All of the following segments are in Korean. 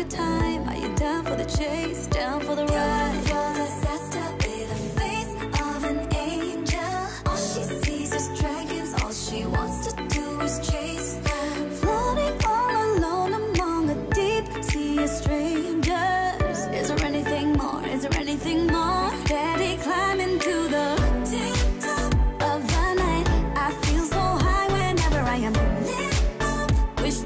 a time. Are you down for the chase, down for the ride? You're disaster with a face of an angel. All she sees is dragons, all she wants to do is chase them. Floating all alone among a deep sea of strangers. Is there anything more? Is there anything more? Steady climbing to the tip top of the night. I feel so high whenever I am lit up. Wish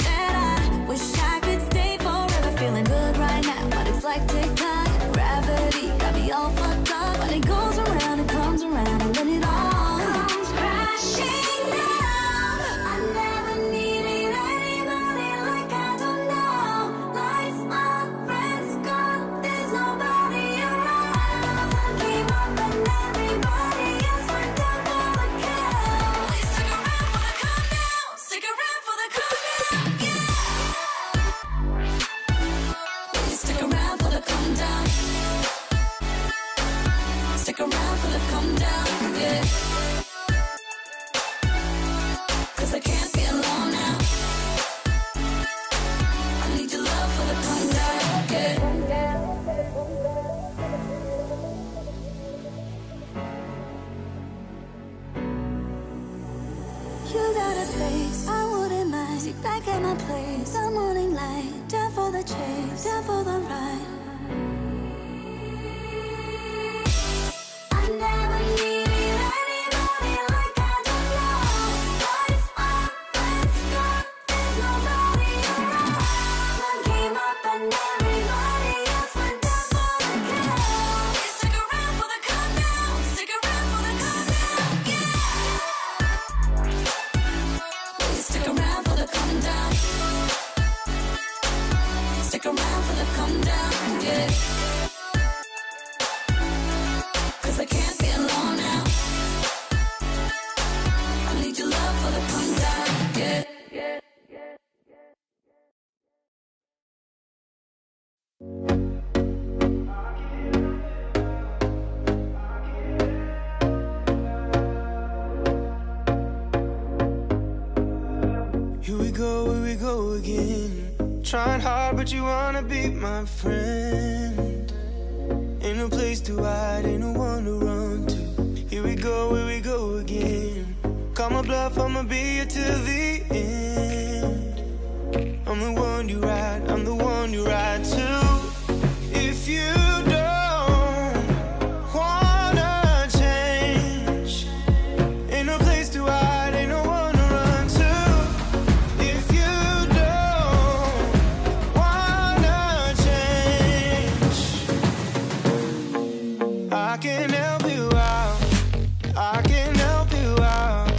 I could stay forever. Feeling good right now, but it's like TikTok. Gravity got me all fucked up. When it goes around, it comes around, and then it all comes crashing down. I never needed anybody like I do now. Lights on, friends gone, there's nobody around. Sun came up and everybody else went down for the count. Please stick around for the countdown. Stick around for the countdown, yeah. Please stick around for the countdown. Stick around for the countdown, yeah. 'Cause I can't be alone now. I need your love for the countdown, yeah. You got a face, I wouldn't mind. Sit back at my place, the morning light. Down for the chase, down for the ride. I never needed anybody like I do now. Lights on, friends gone, there's nobody around. Sun came up and everybody else went down for the count. Please stick around for the countdown. Stick around for the countdown, yeah. Please stick around for the countdown. Stick around for the countdown, yeah. 'Cause I can't be alone now. I need your love for the countdown, yeah. Here we go again. Trying hard, but you wanna be my friend. Ain't no place to hide, ain't no one to run to. Here we go again. Call my bluff, I'ma be here till the end. I'm the one you ride, I'm the one you ride to. If you don't wanna change, ain't no place to hide, ain't no one to run to. If you don't wanna change, I can help you out. I can help you out.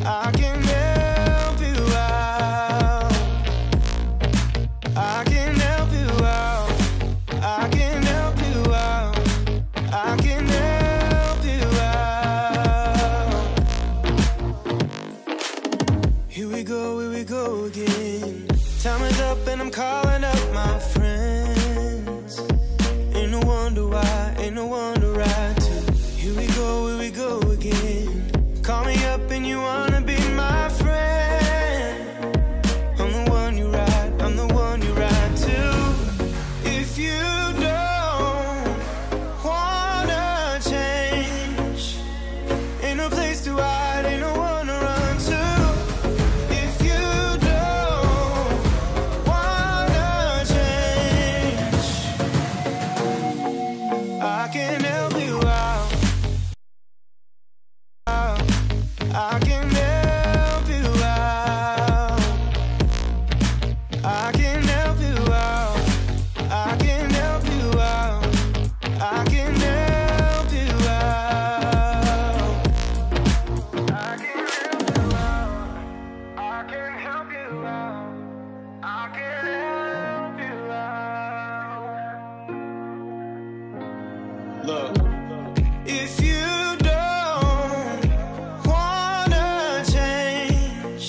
I can help you out. I can help you out. I can help you out. I can help you out. Here we go again. Time is up and I'm calling up my friends. Ain't no wonder why, ain't no one to ride to. Here we go again. Call me up and you wanna be my friend. I'm the one you ride, I'm the one you ride to. If you don't wanna change, ain't no place to hide, ain't no one to run to. If you don't wanna change, I can help you out. I can help you out. I can help you out. I can help you out. I can help you out. I can help you out. I can help you out. I can help you out. Look, if you don't wanna change,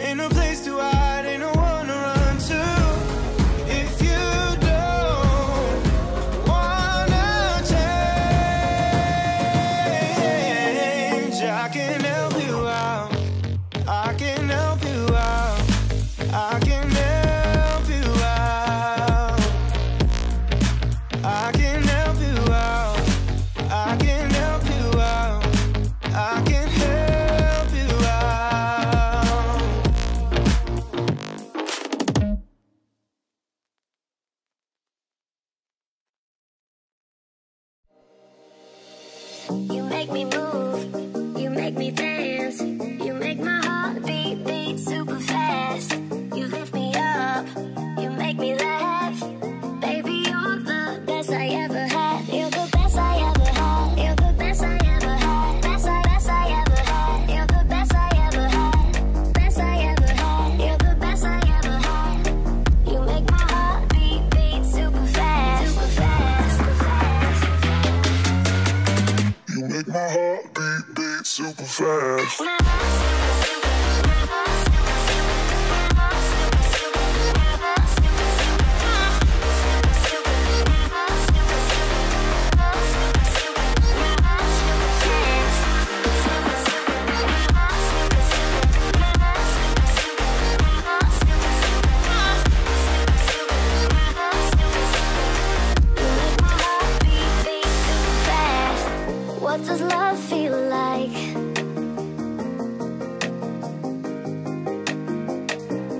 ain't no place to hide, ain't no one to run to. If you don't wanna change, I can help you out. I can help you out. I can help you out.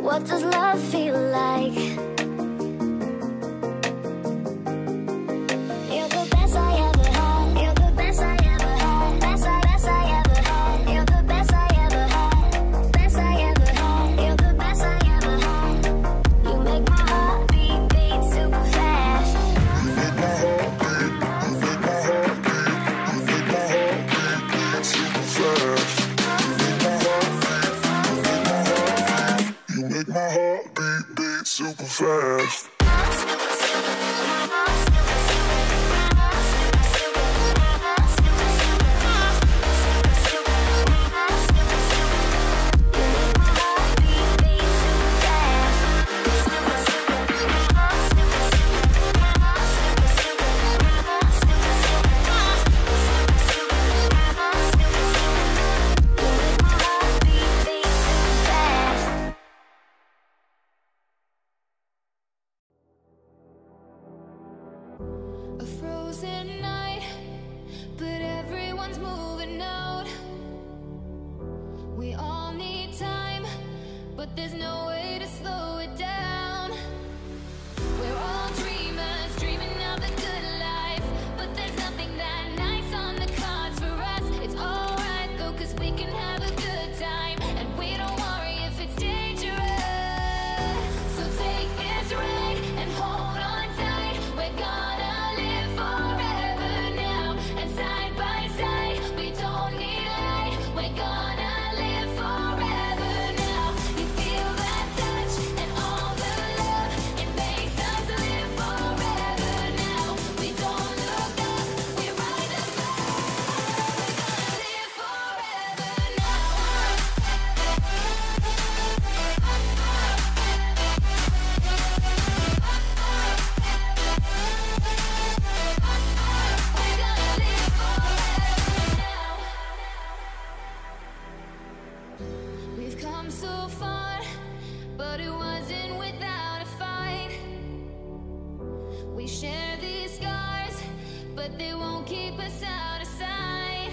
What does love feel like? You're the best I ever had. You're the best I ever had. Best I ever had. You're the best I ever had. Best I ever had. You're the best I ever had. You make my heart beat super fast. You make my heart beat super fast. You make my heart beat super fast. A frozen night, but everyone's moving out. We all need time, but there's no way to slow it down. We're all dreamers, dreaming of the good life, but there's nothing that nice on the cards for us. It's alright though, 'cause we can have a good time, and we don't worry if it's dangerous. So take this ride and hold on tight. We're gonna live forever now, and side by side, we don't need light. We're gonna live forever now. You feel that touch and all the love, it makes us live forever now. We don't look up, we rise above. We're gonna live forever now. We're gonna live forever now. We've come so far, but it wasn't without a fight. We share these scars, but they won't keep us out of sight.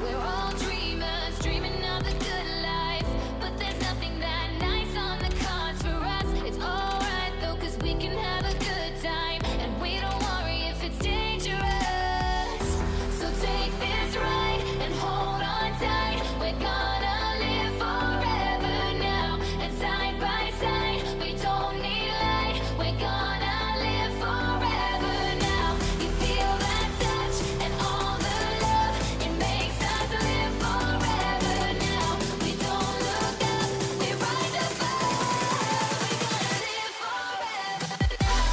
We're all dreamers, dreaming of the good life, but there's nothing that nice on the cards for us. It's alright though, 'cause we can have a good time, and we don't worry if it's dangerous. So take this ride and hold on tight. We're gonna live forever now, and side by side, we don't need light. We're gonna live forever now. You feel that touch and all the love, it makes us live forever now. We don't look up, we rise above. We're gonna live forever now.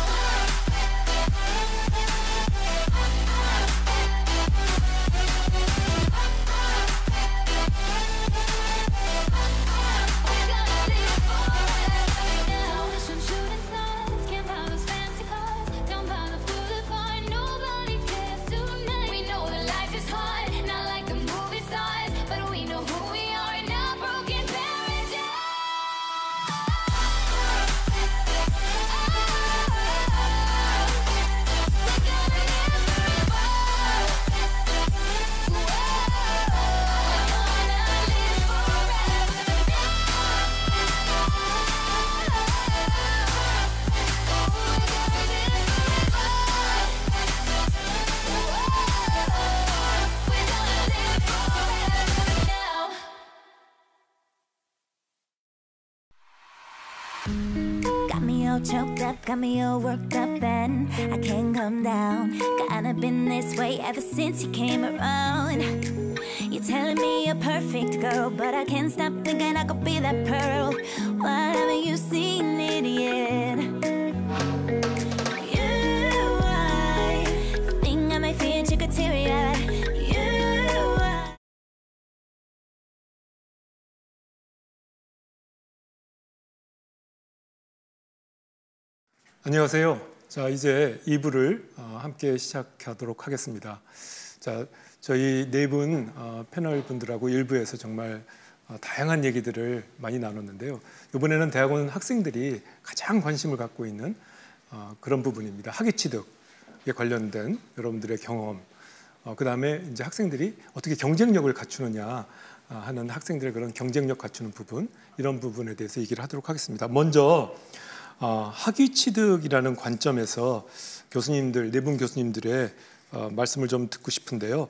We're gonna live forever now. Some shooting stars, can't buy those fancy cars. Down by the boulevard, nobody cares tonight. We know that life is hard, not like the movie stars, but we know who we are in our broken paradise. We're gonna live forever now. Got me all choked up, got me all worked up, and I can't come down. Kinda been this way ever since you came around. You're telling me you're perfect, girl, but I can't stop thinking I could be that pearl. Why haven't you seen it yet? You are the thing I may feel you could tear it out. You are. 안녕하세요. 자, 이제 2부를 함께 시작하도록 하겠습니다. 자, 저희 네 분 패널 분들하고 1부에서 정말 다양한 얘기들을 많이 나눴는데요. 이번에는 대학원 학생들이 가장 관심을 갖고 있는 그런 부분입니다. 학위 취득에 관련된 여러분들의 경험, 그 다음에 이제 학생들이 어떻게 경쟁력을 갖추느냐, 하는 학생들의 그런 경쟁력 갖추는 부분, 이런 부분에 대해서 얘기를 하도록 하겠습니다. 먼저 학위 취득이라는 관점에서 교수님들, 네 분 교수님들의 말씀을 좀 듣고 싶은데요.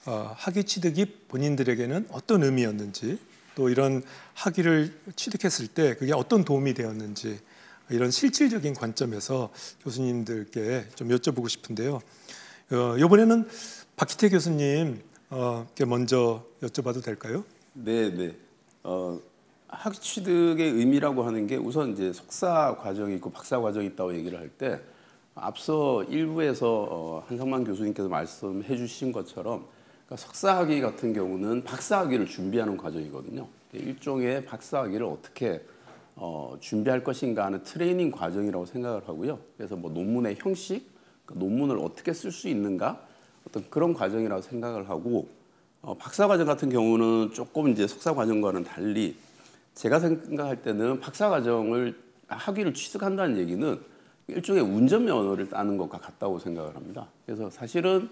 학위 취득이 본인들에게는 어떤 의미였는지, 또 이런 학위를 취득했을 때 그게 어떤 도움이 되었는지, 이런 실질적인 관점에서 교수님들께 좀 여쭤보고 싶은데요. 이번에는 박희태 교수님께 먼저 여쭤봐도 될까요? 네. 학위 취득의 의미라고 하는 게 우선 이제 석사 과정이 있고 박사 과정이 있다고 얘기를 할 때 앞서 일부에서 한상만 교수님께서 말씀해 주신 것처럼 그러니까 석사 학위 같은 경우는 박사 학위를 준비하는 과정이거든요. 일종의 박사 학위를 어떻게 준비할 것인가 하는 트레이닝 과정이라고 생각을 하고요. 그래서 뭐 논문의 형식, 그러니까 논문을 어떻게 쓸 수 있는가 어떤 그런 과정이라고 생각을 하고 박사 과정 같은 경우는 조금 이제 석사 과정과는 달리 제가 생각할 때는 박사 과정을 학위를 취득한다는 얘기는 일종의 운전면허를 따는 것과 같다고 생각을 합니다. 그래서 사실은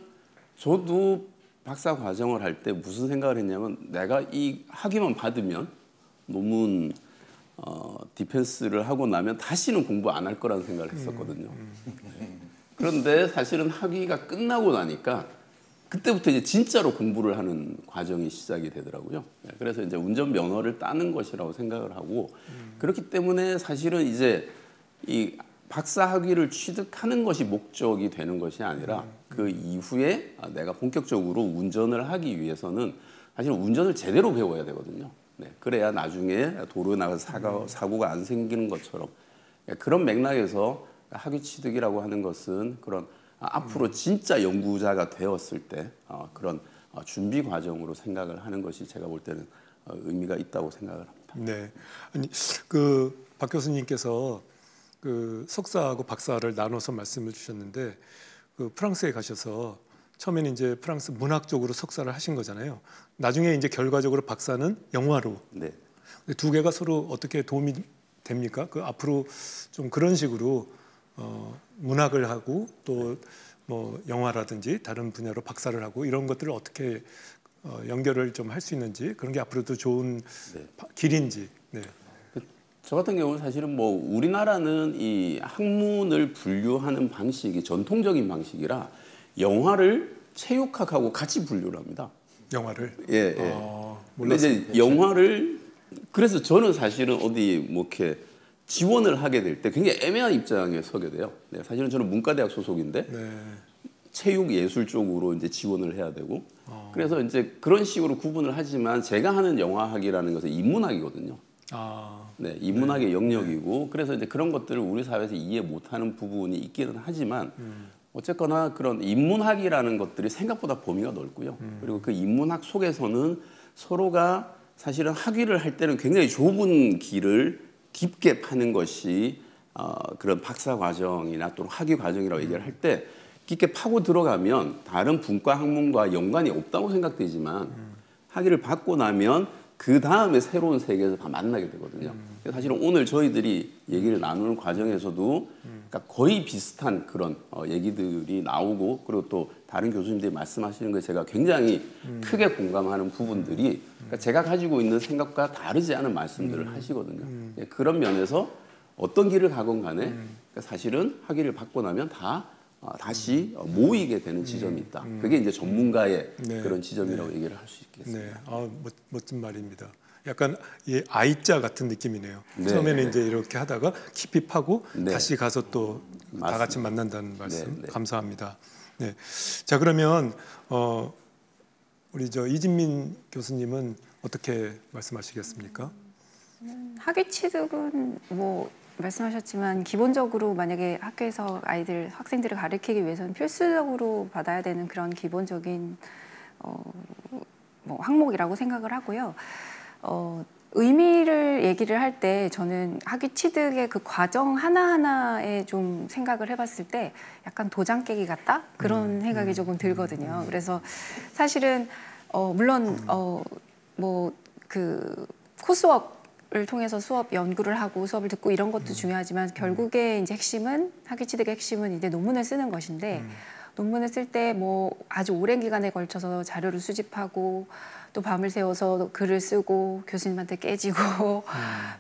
저도 박사 과정을 할 때 무슨 생각을 했냐면 내가 이 학위만 받으면 논문 디펜스를 하고 나면 다시는 공부 안 할 거라는 생각을 했었거든요. 그런데 사실은 학위가 끝나고 나니까 그때부터 이제 진짜로 공부를 하는 과정이 시작이 되더라고요. 그래서 이제 운전면허를 따는 것이라고 생각을 하고 그렇기 때문에 사실은 이제 이 박사 학위를 취득하는 것이 목적이 되는 것이 아니라 그 이후에 내가 본격적으로 운전을 하기 위해서는 사실 운전을 제대로 배워야 되거든요. 그래야 나중에 도로에 나가서 사고가 안 생기는 것처럼 그런 맥락에서 학위 취득이라고 하는 것은 그런 앞으로 진짜 연구자가 되었을 때 그런 준비 과정으로 생각을 하는 것이 제가 볼 때는 의미가 있다고 생각을 합니다. 네, 아니 박 교수님께서 그 석사하고 박사를 나눠서 말씀을 주셨는데 그 프랑스에 가셔서 처음에는 이제 프랑스 문학 쪽으로 석사를 하신 거잖아요. 나중에 이제 결과적으로 박사는 영화로. 네. 두 개가 서로 어떻게 도움이 됩니까? 그 앞으로 좀 그런 식으로 문학을 하고 또 뭐 영화라든지 다른 분야로 박사를 하고 이런 것들을 어떻게 연결을 좀 할 수 있는지 그런 게 앞으로도 좋은 길인지. 네. 저 같은 경우는 사실은 뭐 우리나라는 이 학문을 분류하는 방식이 전통적인 방식이라 영화를 체육학하고 같이 분류를 합니다. 영화를? 예. 근데 이제 영화를 그래서 저는 사실은 어디 뭐 이렇게 지원을 하게 될 때 굉장히 애매한 입장에 서게 돼요. 네, 사실은 저는 문과대학 소속인데 체육 예술 쪽으로 이제 지원을 해야 되고 그래서 이제 그런 식으로 구분을 하지만 제가 하는 영화학이라는 것은 인문학이거든요. 네, 인문학의 영역이고 그래서 이제 그런 것들을 우리 사회에서 이해 못하는 부분이 있기는 하지만 어쨌거나 그런 인문학이라는 것들이 생각보다 범위가 넓고요. 그리고 그 인문학 속에서는 서로가 사실은 학위를 할 때는 굉장히 좁은 길을 깊게 파는 것이 그런 박사 과정이나 또는 학위 과정이라고 얘기를 할 때 깊게 파고 들어가면 다른 분과 학문과 연관이 없다고 생각되지만 학위를 받고 나면 그 다음에 새로운 세계에서 다 만나게 되거든요. 사실은 오늘 저희들이 얘기를 나누는 과정에서도 그러니까 거의 비슷한 그런 얘기들이 나오고 그리고 또 다른 교수님들이 말씀하시는 것에 제가 굉장히 크게 공감하는 부분들이 그러니까 제가 가지고 있는 생각과 다르지 않은 말씀들을 하시거든요. 그런 면에서 어떤 길을 가건 간에 그러니까 사실은 학위를 받고 나면 다시 모이게 되는 지점이 있다. 그게 이제 전문가의 그런 지점이라고 얘기를 할 수 있겠습니다. 네, 멋진 말입니다. 약간 이 I자 같은 느낌이네요. 처음에는 이제 이렇게 하다가 깊이 파고 다시 가서 또 다 같이 만난다는 말씀 감사합니다. 네, 자 그러면 우리 이진민 교수님은 어떻게 말씀하시겠습니까? 학위 취득은 뭐 말씀하셨지만 기본적으로 만약에 학교에서 학생들을 가르치기 위해서는 필수적으로 받아야 되는 그런 기본적인 뭐 항목이라고 생각을 하고요. 의미를 얘기를 할 때 저는 학위 취득의 그 과정 하나하나에 좀 생각을 해봤을 때 약간 도장 깨기 같다? 그런 생각이 조금 들거든요. 그래서 사실은 물론 뭐 그 코스웍을 통해서 수업 연구를 하고 수업을 듣고 이런 것도 중요하지만 결국에 이제 핵심은 학위 취득의 핵심은 이제 논문을 쓰는 것인데 논문을 쓸 때 뭐 아주 오랜 기간에 걸쳐서 자료를 수집하고 또 밤을 새워서 글을 쓰고 교수님한테 깨지고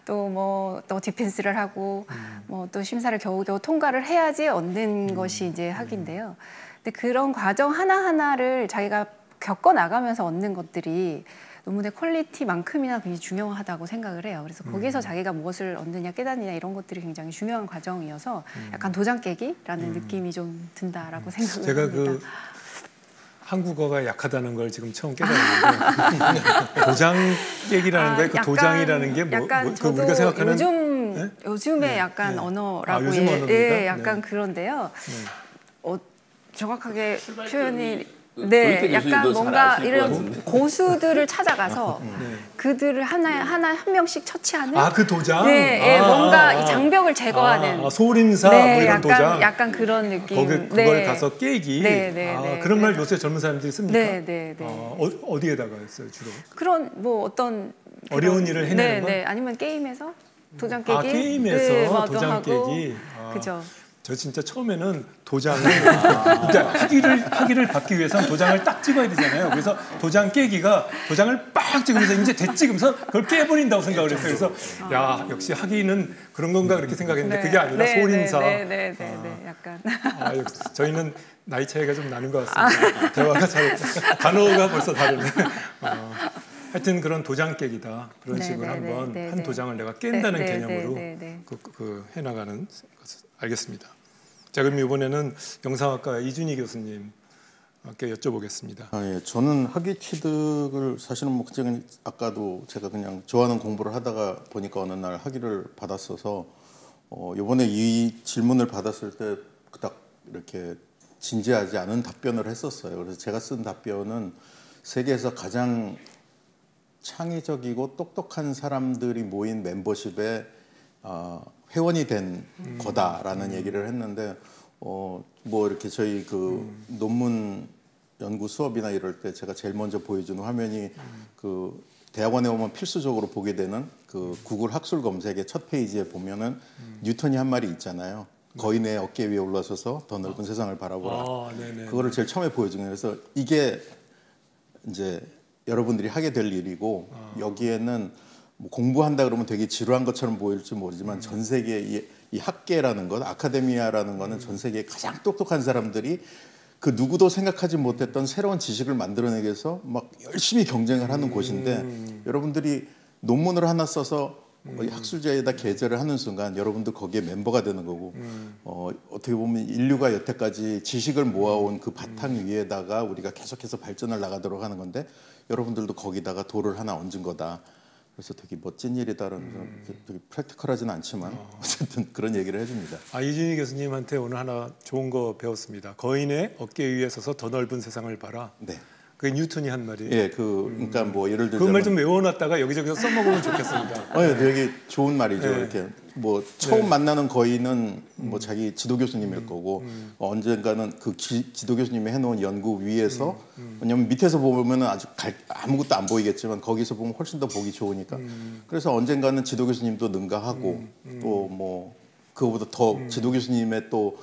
또 디펜스를 하고 뭐 또 심사를 겨우겨우 통과를 해야지 얻는 것이 이제 학위인데요. 근데 그런 과정 하나하나를 자기가 겪어 나가면서 얻는 것들이 논문의 퀄리티만큼이나 굉장히 중요하다고 생각을 해요. 그래서 거기서 자기가 무엇을 얻느냐 깨닫느냐 이런 것들이 굉장히 중요한 과정이어서 약간 도장 깨기라는 느낌이 좀 든다라고 생각을 제가 합니다. 그 한국어가 약하다는 걸 지금 처음 깨달았는데 도장 깨기라는 거에 그 약간, 도장이라는 게 약간 그 우리가 생각하는 요즘에 네, 약간 네. 언어라고 요즘 언어입니까? 예, 약간 네. 그런데요. 정확하게 표현이 조희태 약간 교수님도 잘 뭔가 아실 것 이런 같은데. 고수들을 찾아가서 그들을 한 명씩 처치하는 그 도장? 네, 뭔가 이 장벽을 제거하는 소림사 네, 뭐 이런 약간, 도장? 약간 그런 느낌. 그걸 가서 깨기? 네. 그런 말 요새 젊은 사람들이 씁니까? 네. 어디에다가 써요 주로? 그런 뭐 어떤 어려운 일을 해내는 거? 네. 아니면 게임에서 도장 깨기? 게임에서 네, 도장 하고. 깨기? 그죠. 저 진짜 처음에는 도장을 그러니까 학위를 받기 위해서는 도장을 딱 찍어야 되잖아요. 그래서 도장 깨기가 도장을 빡 찍으면서 이제 됐지 그러면서 그걸 깨버린다고 생각을 했어요. 그래서 야 역시 학위는 그런 건가 그렇게 생각했는데 그게 아니라 소림사. 네, 약간. 역시 저희는 나이 차이가 좀 나는 것 같습니다. 대화가 잘 단어가 벌써 다르네. 하여튼 그런 도장 깨기다 그런 식으로 한번 한 도장을 내가 깬다는 개념으로 그 해나가는 것을 알겠습니다. 자 그럼 이번에는 영상학과 이준희 교수님께 여쭤보겠습니다. 예, 저는 학위 취득을 사실은 뭐 그냥 아까도 제가 그냥 좋아하는 공부를 하다가 보니까 어느 날 학위를 받았어서 이번에 이 질문을 받았을 때 그닥 이렇게 진지하지 않은 답변을 했었어요. 그래서 제가 쓴 답변은 세계에서 가장 창의적이고 똑똑한 사람들이 모인 멤버십에 회원이 된 거다라는 얘기를 했는데 뭐 이렇게 저희 그 논문 연구 수업이나 이럴 때 제가 제일 먼저 보여주는 화면이 그 대학원에 오면 필수적으로 보게 되는 그 구글 학술 검색의 첫 페이지에 보면은 뉴턴이 한 말이 있잖아요. 거인의 어깨 위에 올라서서 더 넓은 세상을 바라보라. 그거를 제일 처음에 보여준 거예요. 그래서 이게 이제 여러분들이 하게 될 일이고 여기에는 뭐 공부한다 그러면 되게 지루한 것처럼 보일지 모르지만 전 세계 이 학계라는 것, 아카데미아라는 거는 전 세계의 가장 똑똑한 사람들이 그 누구도 생각하지 못했던 새로운 지식을 만들어내기 위해서 막 열심히 경쟁을 하는 곳인데 여러분들이 논문을 하나 써서 학술지에다 게재를 하는 순간 여러분들 거기에 멤버가 되는 거고 어떻게 보면 인류가 여태까지 지식을 모아온 그 바탕 위에다가 우리가 계속해서 발전을 나가도록 하는 건데 여러분들도 거기다가 돌을 하나 얹은 거다. 그래서 되게 멋진 일이다라는 되게 프랙티컬하지는 않지만 어쨌든 그런 얘기를 해줍니다. 이준희 교수님한테 오늘 하나 좋은 거 배웠습니다. 거인의 어깨 위에 서서 더 넓은 세상을 봐라. 네. 그게 뉴턴이 한 말이에요. 예, 그러니까 뭐 예를 들자면 그 말 좀 외워놨다가 여기저기서 써먹으면 좋겠습니다. 되게 좋은 말이죠. 네. 이렇게 뭐 처음 만나는 거인은 뭐 자기 지도 교수님일 거고 언젠가는 그 지도 교수님이 해놓은 연구 위에서 왜냐면 밑에서 보면은 아주 아무것도 안 보이겠지만 거기서 보면 훨씬 더 보기 좋으니까 그래서 언젠가는 지도 교수님도 능가하고 또 뭐 그거보다 더 지도 교수님의 또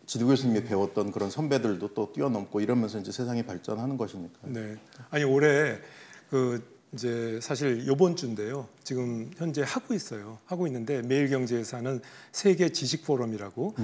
지도 교수님이 배웠던 그런 선배들도 또 뛰어넘고 이러면서 이제 세상이 발전하는 것이니까. 네. 아니 올해 이제 사실 요번 주인데요. 지금 현재 하고 있어요. 하고 있는데 매일경제에서 하는 세계 지식 포럼이라고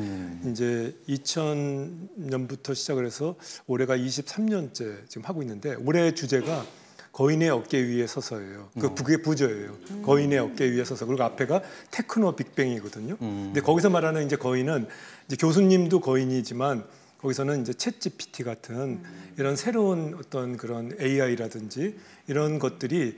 이제 2000년부터 시작을 해서 올해가 23년째 지금 하고 있는데 올해 주제가 거인의 어깨 위에 서서예요. 그게 부저예요. 거인의 어깨 위에 서서. 그리고 앞에가 테크노 빅뱅이거든요. 근데 거기서 말하는 이제 거인은 이제 교수님도 거인이지만 거기서는 이제 챗 GPT 같은 이런 새로운 어떤 그런 AI라든지 이런 것들이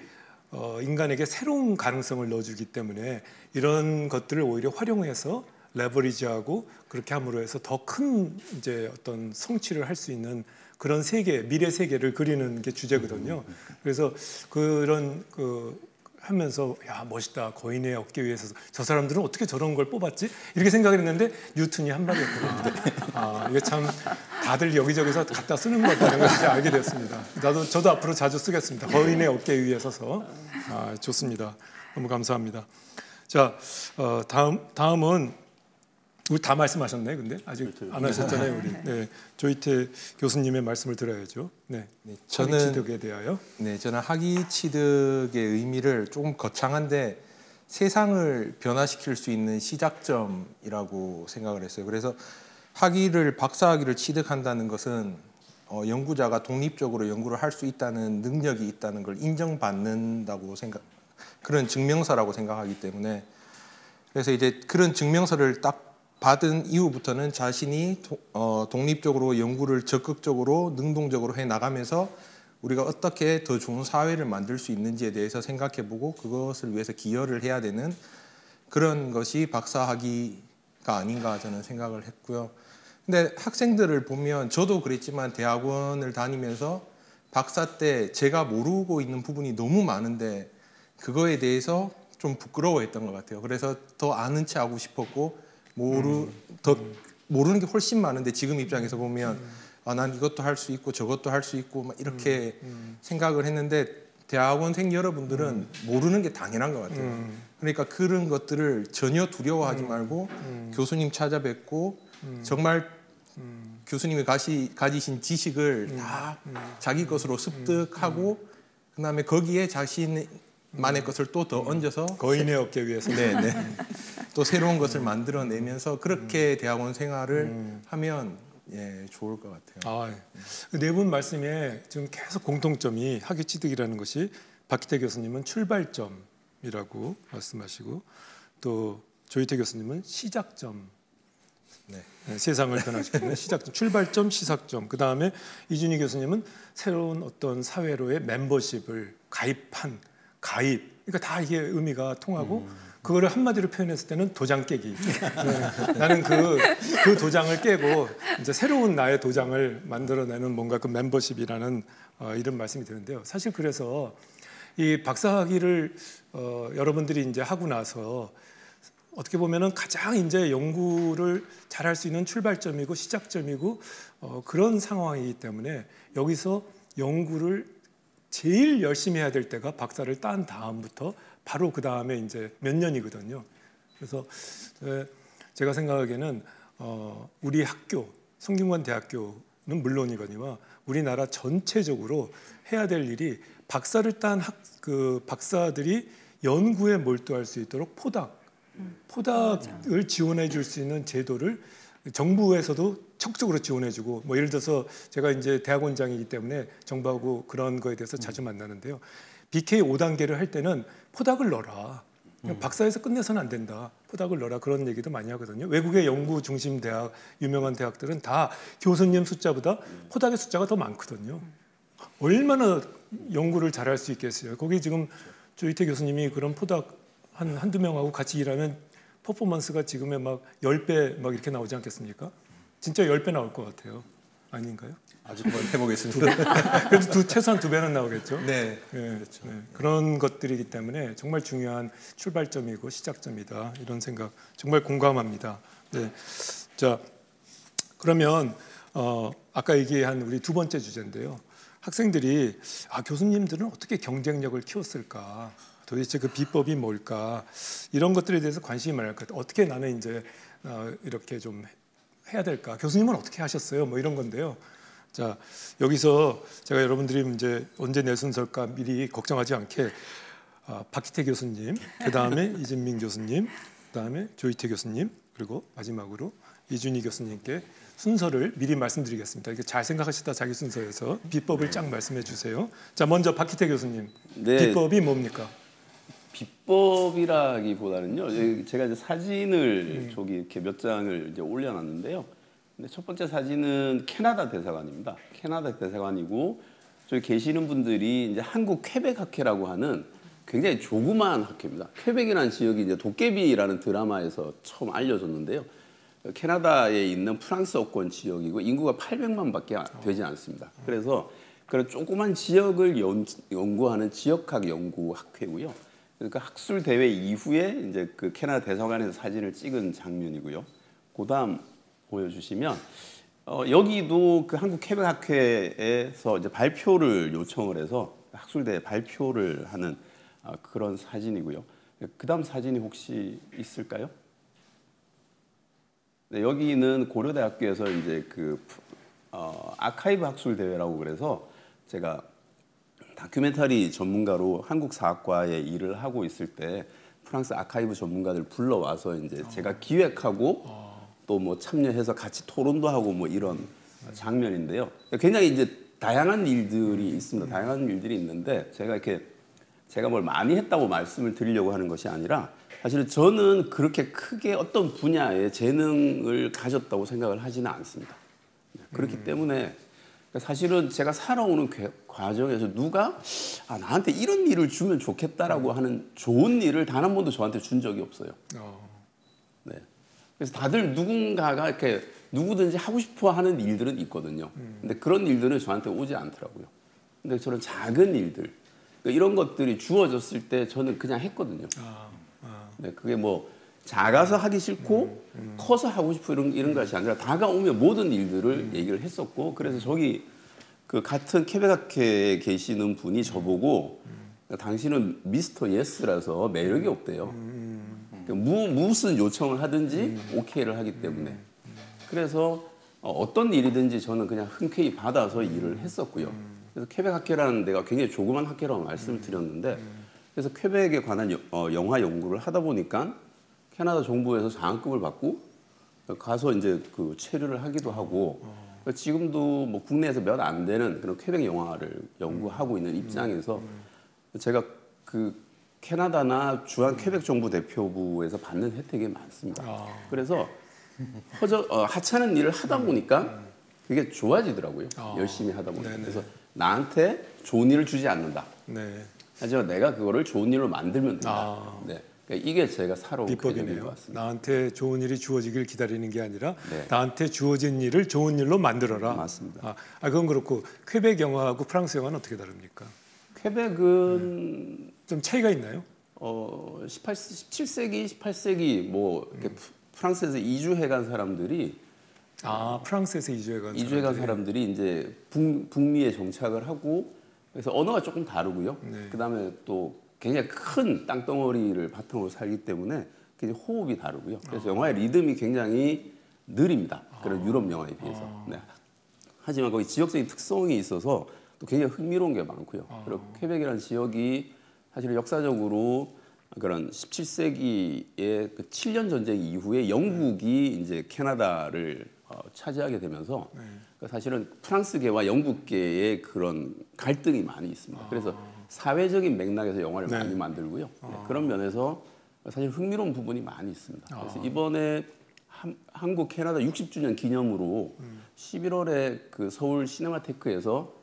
인간에게 새로운 가능성을 넣어주기 때문에 이런 것들을 오히려 활용해서 레버리지하고 그렇게 함으로 해서 더 큰 이제 어떤 성취를 할 수 있는 그런 세계, 미래 세계를 그리는 게 주제거든요. 그래서 그런 하면서 야 멋있다 거인의 어깨 위에서 저 사람들은 어떻게 저런 걸 뽑았지 이렇게 생각을 했는데 뉴턴이 한 말이었거든요. 이게 참 다들 여기저기서 갖다 쓰는 거다라는 걸 이제 알게 됐습니다. 저도 앞으로 자주 쓰겠습니다. 거인의 어깨 위에 서서. 좋습니다. 너무 감사합니다. 자 다음은 우리 다 말씀하셨네, 근데 아직 안 하셨잖아요, 우리. 네, 조이태 교수님의 말씀을 들어야죠. 네, 저는 학위 취득에 대하여. 네, 저는 학위 취득의 의미를 조금 거창한데 세상을 변화시킬 수 있는 시작점이라고 생각을 했어요. 그래서 박사학위를 취득한다는 것은 연구자가 독립적으로 연구를 할 수 있다는 능력이 있다는 걸 인정받는다고 그런 증명서라고 생각하기 때문에, 그래서 이제 그런 증명서를 딱 받은 이후부터는 자신이 독립적으로 연구를 적극적으로 능동적으로 해 나가면서 우리가 어떻게 더 좋은 사회를 만들 수 있는지에 대해서 생각해보고 그것을 위해서 기여를 해야 되는 그런 것이 박사학위가 아닌가 저는 생각을 했고요. 근데 학생들을 보면 저도 그랬지만 대학원을 다니면서 박사 때 제가 모르고 있는 부분이 너무 많은데 그거에 대해서 좀 부끄러워했던 것 같아요. 그래서 더 아는 체 하고 싶었고 더 모르는 게 훨씬 많은데 지금 입장에서 보면 난 이것도 할 수 있고 저것도 할 수 있고 막 이렇게 생각을 했는데 대학원생 여러분들은 모르는 게 당연한 것 같아요. 그러니까 그런 것들을 전혀 두려워하지 말고 교수님 찾아뵙고 정말 교수님이 가지신 지식을 다 자기 것으로 습득하고 그다음에 거기에 자신만의 것을 또 더 얹어서 거인의 어깨 위에서 또 새로운 것을 만들어내면서 그렇게 대학원 생활을 하면 좋을 것 같아요. 네 분 말씀에 지금 계속 공통점이 학위 취득이라는 것이 박희태 교수님은 출발점이라고 말씀하시고 또 조이태 교수님은 시작점, 세상을 변화시키는 시작점, 출발점, 시작점. 그 다음에 이준희 교수님은 새로운 어떤 사회로의 멤버십을 가입. 그러니까 다 이게 의미가 통하고 그거를 한마디로 표현했을 때는 도장 깨기. 나는 그 도장을 깨고 이제 새로운 나의 도장을 만들어내는 뭔가 그 멤버십이라는 이런 말씀이 드는데요. 사실 그래서 이 박사학위를 여러분들이 이제 하고 나서 어떻게 보면은 가장 이제 연구를 잘할 수 있는 출발점이고 시작점이고 그런 상황이기 때문에 여기서 연구를 제일 열심히 해야 될 때가 박사를 딴 다음부터 바로 그 다음에 이제 몇 년이거든요. 그래서 제가 생각하기에는 우리 학교 성균관 대학교는 물론이거니와 우리나라 전체적으로 해야 될 일이 박사를 딴 그 박사들이 연구에 몰두할 수 있도록 포닥을 지원해 줄 수 있는 제도를 정부에서도 적극적으로 지원해주고 뭐 예를 들어서 제가 이제 대학원장이기 때문에 정부하고 그런 거에 대해서 자주 만나는데요. BK 5단계를 할 때는 포닥을 넣어라. 박사에서 끝내서는 안 된다. 포닥을 넣어라. 그런 얘기도 많이 하거든요. 외국의 연구 중심 대학, 유명한 대학들은 다 교수님 숫자보다 포닥의 숫자가 더 많거든요. 얼마나 연구를 잘할 수 있겠어요. 거기 지금 조이태 교수님이 그런 포닥 한두 명하고 같이 일하면 퍼포먼스가 지금의 막 10배 막 이렇게 나오지 않겠습니까? 진짜 10배 나올 것 같아요. 아닌가요? 아주 한번 해보겠습니다. 그래도 최소한 2배는 나오겠죠? 네. 그렇죠. 그런 것들이기 때문에 정말 중요한 출발점이고 시작점이다. 이런 생각 정말 공감합니다. 네. 자, 그러면 아까 얘기한 우리 두 번째 주제인데요. 학생들이 교수님들은 어떻게 경쟁력을 키웠을까? 도대체 그 비법이 뭘까? 이런 것들에 대해서 관심이 많을 것 같아요. 어떻게 나는 이제 이렇게 좀 해야 될까? 교수님은 어떻게 하셨어요? 뭐 이런 건데요. 자, 여기서 제가 여러분들이 이제 언제 내 순서일까 미리 걱정하지 않게 박희태 교수님, 그 다음에 이진민 교수님, 그 다음에 조이태 교수님, 그리고 마지막으로 이준희 교수님께 순서를 미리 말씀드리겠습니다. 이게 잘 생각하시다 자기 순서에서 비법을 쫙 말씀해 주세요. 자, 먼저 박희태 교수님, 비법이 뭡니까? 비법이라기보다는요. 제가 이제 사진을 저기 이렇게 몇 장을 이제 올려놨는데요. 근데 첫 번째 사진은 캐나다 대사관입니다. 캐나다 대사관이고 저기 계시는 분들이 이제 한국 퀘벡 학회라고 하는 굉장히 조그마한 학회입니다. 퀘벡이라는 지역이 이제 도깨비라는 드라마에서 처음 알려졌는데요. 캐나다에 있는 프랑스어권 지역이고 인구가 800만밖에 되지 않습니다. 그래서 그런 조그만 지역을 연구하는 지역학 연구 학회고요. 그러니까 학술 대회 이후에 이제 그 캐나다 대사관에서 사진을 찍은 장면이고요. 그다음 보여주시면 여기도 그 한국 퀘벡 학회에서 이제 발표를 요청을 해서 학술대회 발표를 하는 그런 사진이고요. 그다음 사진이 혹시 있을까요? 네, 여기는 고려대학교에서 이제 그 아카이브 학술 대회라고 그래서 제가 다큐멘터리 전문가로 한국사학과에 일을 하고 있을 때 프랑스 아카이브 전문가들 불러와서 이제 제가 기획하고 또 뭐 참여해서 같이 토론도 하고 뭐 이런 장면인데요. 굉장히 이제 다양한 일들이 있습니다. 다양한 일들이 있는데 제가 뭘 많이 했다고 말씀을 드리려고 하는 것이 아니라 사실은 저는 그렇게 크게 어떤 분야에 재능을 가졌다고 생각을 하지는 않습니다. 그렇기 때문에 사실은 제가 살아오는 과정에서 누가 나한테 이런 일을 주면 좋겠다라고 하는 좋은 일을 단 한 번도 저한테 준 적이 없어요. 네. 그래서 다들 누군가가 이렇게 누구든지 하고 싶어 하는 일들은 있거든요. 근데 그런 일들은 저한테 오지 않더라고요. 근데 저는 작은 일들, 이런 것들이 주어졌을 때 저는 그냥 했거든요. 네, 그게 뭐 작아서 하기 싫고 커서 하고 싶고 이런 것이 아니라 다가오면 모든 일들을 얘기를 했었고, 그래서 저기 그 같은 케베카케에 계시는 분이 저보고 당신은 미스터 예스라서 매력이 없대요. 무슨 요청을 하든지 오케이를 하기 때문에. 그래서 어떤 일이든지 저는 그냥 흔쾌히 받아서 일을 했었고요. 그래서 퀘벡 학회라는 데가 굉장히 조그만 학회라고 말씀을 드렸는데, 그래서 퀘벡에 관한 영화 연구를 하다 보니까 캐나다 정부에서 장학금을 받고 가서 이제 그 체류를 하기도 하고, 지금도 뭐 국내에서 몇 안 되는 그런 퀘벡 영화를 연구하고 있는 입장에서 제가 그 캐나다나 주한 퀘벡 정부 대표부에서 받는 혜택이 많습니다. 그래서 하찮은 일을 하다 보니까 그게 좋아지더라고요. 열심히 하다 보니까. 네네. 그래서 나한테 좋은 일을 주지 않는다. 네. 하지만 내가 그거를 좋은 일로 만들면 된다. 네. 그러니까 이게 제가 살아온 쾌적인 것 비법이네요. 같습니다. 나한테 좋은 일이 주어지길 기다리는 게 아니라 네. 나한테 주어진 일을 좋은 일로 만들어라. 맞습니다. 그건 그렇고 퀘벡 영화하고 프랑스 영화는 어떻게 다릅니까? 퀘벡은 좀 차이가 있나요? 17세기, 18세기 뭐 이렇게 프랑스에서 이주해 간 사람들이 프랑스에서 이주해 간 사람들이 이제 북미에 정착을 하고, 그래서 언어가 조금 다르고요. 네. 그다음에 또 굉장히 큰 땅덩어리를 바탕으로 살기 때문에 굉장히 호흡이 다르고요. 그래서 영화의 리듬이 굉장히 느립니다. 그런 유럽 영화에 비해서. 네. 하지만 거기 지역적인 특성이 있어서 또 굉장히 흥미로운 게 많고요. 그리고 퀘벡이라는 지역이 사실 역사적으로 그런 17세기의 그 7년 전쟁 이후에 영국이 이제 캐나다를 차지하게 되면서 사실은 프랑스계와 영국계의 그런 갈등이 많이 있습니다. 그래서 사회적인 맥락에서 영화를 많이 만들고요. 네, 그런 면에서 사실 흥미로운 부분이 많이 있습니다. 그래서 이번에 한국 캐나다 60주년 기념으로 11월에 그 서울 시네마테크에서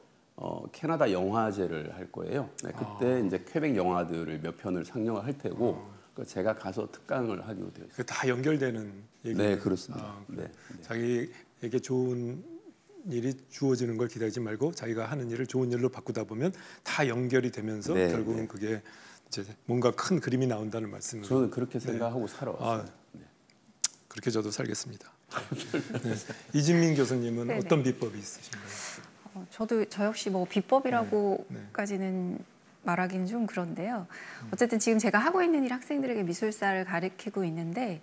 캐나다 영화제를 할 거예요. 네, 그때 이제 퀘벡 영화들을 몇 편을 상영을 할 테고 제가 가서 특강을 하기로 되어 있습니다. 다 연결되는 얘기예요. 네, 그렇습니다. 네. 자기에게 좋은 일이 주어지는 걸 기다리지 말고 자기가 하는 일을 좋은 일로 바꾸다 보면 다 연결이 되면서 네, 결국은 네. 그게 이제 뭔가 큰 그림이 나온다는 말씀을. 저는 그렇게 생각하고 살아왔어요. 네. 그렇게 저도 살겠습니다. 네. 이진민 교수님은 네네. 어떤 비법이 있으신가요? 저 역시 뭐 비법이라고까지는 말하기는 좀 그런데요. 어쨌든 지금 제가 하고 있는 일 학생들에게 미술사를 가르치고 있는데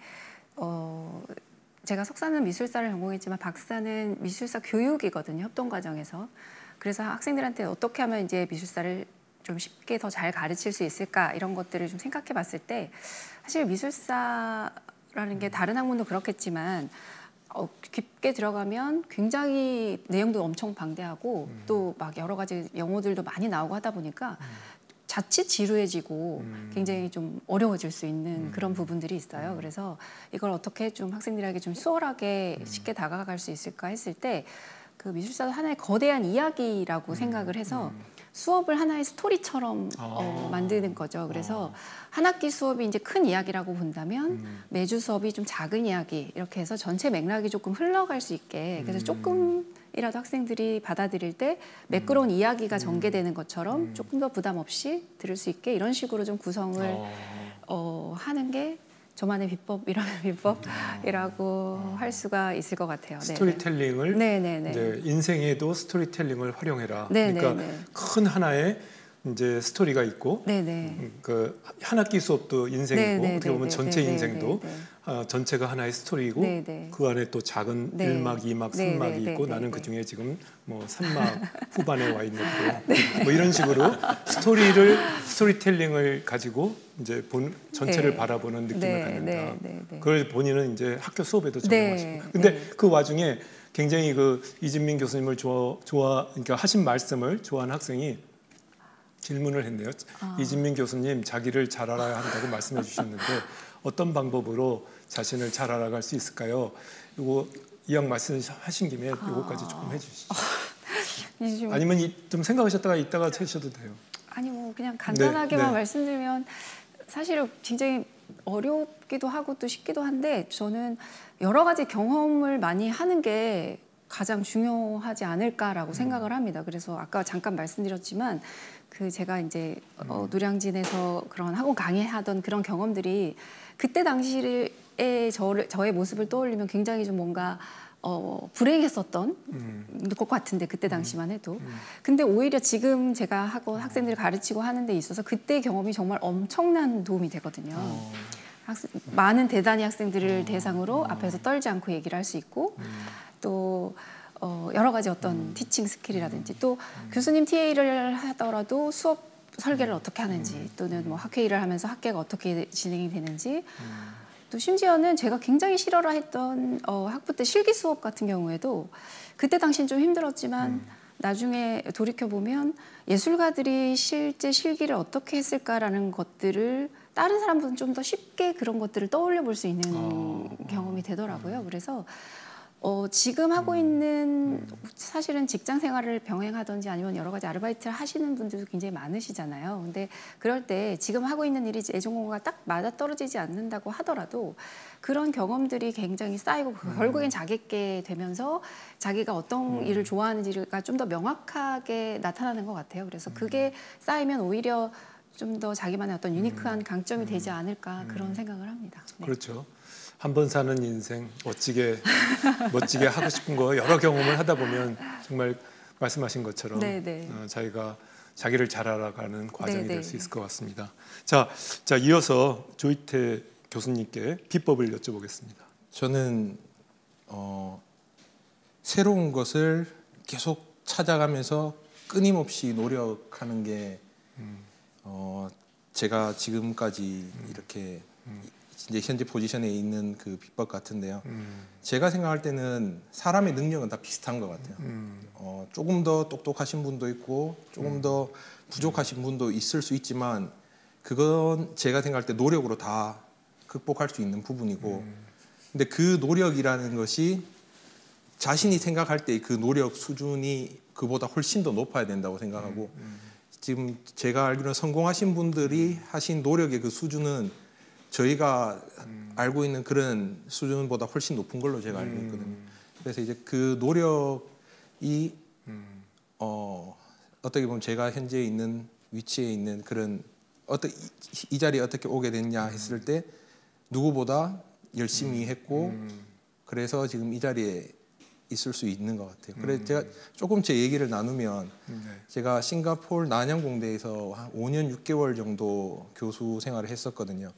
제가 석사는 미술사를 전공했지만 박사는 미술사 교육이거든요. 협동과정에서. 그래서 학생들한테 어떻게 하면 이제 미술사를 좀 쉽게 더 잘 가르칠 수 있을까 이런 것들을 좀 생각해 봤을 때 사실 미술사라는 게 다른 학문도 그렇겠지만 깊게 들어가면 굉장히 내용도 엄청 방대하고 또 막 여러 가지 용어들도 많이 나오고 하다 보니까 자칫 지루해지고 굉장히 좀 어려워질 수 있는 그런 부분들이 있어요. 그래서 이걸 어떻게 좀 학생들에게 좀 수월하게 쉽게 다가갈 수 있을까 했을 때 그 미술사도 하나의 거대한 이야기라고 생각을 해서 수업을 하나의 스토리처럼 만드는 거죠. 그래서 한 학기 수업이 이제 큰 이야기라고 본다면 매주 수업이 좀 작은 이야기 이렇게 해서 전체 맥락이 조금 흘러갈 수 있게 그래서 조금이라도 학생들이 받아들일 때 매끄러운 이야기가 전개되는 것처럼 조금 더 부담 없이 들을 수 있게 이런 식으로 좀 구성을 하는 게 저만의 비법이라고 할 수가 있을 것 같아요. 스토리텔링을 네네네. 이제 인생에도 스토리텔링을 활용해라. 네네네. 그러니까 큰 하나의 이제 스토리가 있고 네네. 그 한 학기 수업도 인생이고 네네, 어떻게 보면 네네, 전체 네네, 인생도 네네. 전체가 하나의 스토리이고 네네. 그 안에 또 작은 네. 1막, 2막, 네네, 3막이 있고 네네, 나는 네. 그 중에 지금 뭐 3막 후반에 와 있는 거고 뭐 이런 식으로 스토리텔링을 가지고 이제 전체를 네. 바라보는 느낌을 네, 갖는다. 네, 네, 네. 그걸 본인은 이제 학교 수업에도 적용하시고. 네, 근데 네. 그 와중에 굉장히 그 이진민 교수님을 그러니까 하신 말씀을 좋아하는 학생이 질문을 했네요. 이진민 교수님 자기를 잘 알아야 한다고 말씀해 주셨는데 어떤 방법으로 자신을 잘 알아갈 수 있을까요? 이거 이왕 말씀하신 김에 이거까지 조금 해주시죠. 아니면 좀 생각하셨다가 이따가 하셔도 돼요. 아니 뭐 그냥 간단하게만 네. 말씀드리면 사실은 굉장히 어렵기도 하고 또 쉽기도 한데 저는 여러 가지 경험을 많이 하는 게 가장 중요하지 않을까라고 생각을 합니다. 그래서 아까 잠깐 말씀드렸지만 그 제가 이제 노량진에서 그런 학원 강의하던 그런 경험들이 그때 당시에 저의 모습을 떠올리면 굉장히 좀 뭔가 불행했었던 것 같은데 그때 당시만 해도 근데 오히려 지금 제가 학생들을 가르치고 하는 데 있어서 그때 경험이 정말 엄청난 도움이 되거든요. 많은 대단히 학생들을 대상으로 앞에서 떨지 않고 얘기를 할 수 있고 또 여러 가지 어떤 티칭 스킬이라든지 또 교수님 TA를 하더라도 수업 설계를 어떻게 하는지 또는 뭐 학회의를 하면서 학계가 어떻게 진행이 되는지 또 심지어는 제가 굉장히 싫어라 했던 학부 때 실기 수업 같은 경우에도 그때 당시엔 좀 힘들었지만 나중에 돌이켜보면 예술가들이 실제 실기를 어떻게 했을까라는 것들을 다른 사람보다는 좀 더 쉽게 그런 것들을 떠올려 볼 수 있는 경험이 되더라고요. 그래서 지금 하고 있는 사실은 직장 생활을 병행하든지 아니면 여러 가지 아르바이트를 하시는 분들도 굉장히 많으시잖아요. 근데 그럴 때 지금 하고 있는 일이 애정공부가 딱 맞아떨어지지 않는다고 하더라도 그런 경험들이 굉장히 쌓이고 결국엔 자기께 되면서 자기가 어떤 일을 좋아하는지가 좀 더 명확하게 나타나는 것 같아요. 그래서 그게 쌓이면 오히려 좀 더 자기만의 어떤 유니크한 강점이 되지 않을까 그런 생각을 합니다. 네. 그렇죠. 한 번 사는 인생 멋지게 하고 싶은 거 여러 경험을 하다 보면 정말 말씀하신 것처럼 자기가 자기를 잘 알아가는 과정이 될 수 있을 것 같습니다. 자 이어서 조이태 교수님께 비법을 여쭤보겠습니다. 저는 새로운 것을 계속 찾아가면서 끊임없이 노력하는 게 제가 지금까지 이렇게 이제 현재 포지션에 있는 그 비법 같은데요. 제가 생각할 때는 사람의 능력은 다 비슷한 것 같아요. 조금 더 똑똑하신 분도 있고 조금 더 부족하신 분도 있을 수 있지만 그건 제가 생각할 때 노력으로 다 극복할 수 있는 부분이고 근데 그 노력이라는 것이 자신이 생각할 때 그 노력 수준이 그보다 훨씬 더 높아야 된다고 생각하고 지금 제가 알기로는 성공하신 분들이 하신 노력의 그 수준은 저희가 알고 있는 그런 수준보다 훨씬 높은 걸로 제가 알고 있거든요. 그래서 이제 그 노력이 어떻게 보면 제가 현재 있는 위치에 있는 그런 이 자리에 어떻게 오게 됐냐 했을 때 누구보다 열심히 했고 그래서 지금 이 자리에 있을 수 있는 것 같아요. 그래서 제가 조금 제 얘기를 나누면 제가 싱가포르 난양공대에서 한 5년 6개월 정도 교수 생활을 했었거든요.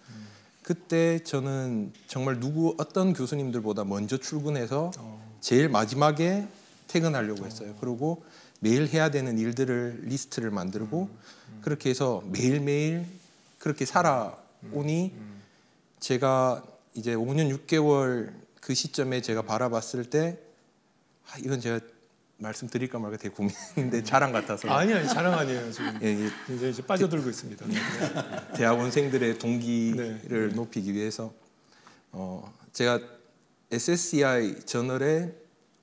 그때 저는 정말 어떤 교수님들보다 먼저 출근해서 제일 마지막에 퇴근하려고 했어요. 그리고 매일 해야 되는 일들을 리스트를 만들고 그렇게 해서 매일매일 그렇게 살아오니 제가 이제 5년 6개월 그 시점에 제가 바라봤을 때 이건 제가 말씀드릴까 말까 되게 고민인데 자랑 같아서 아니 자랑 아니에요. 지금 예, 이제 빠져들고 있습니다. 대학원생들의 동기를 높이기 위해서 제가 SSCI 저널에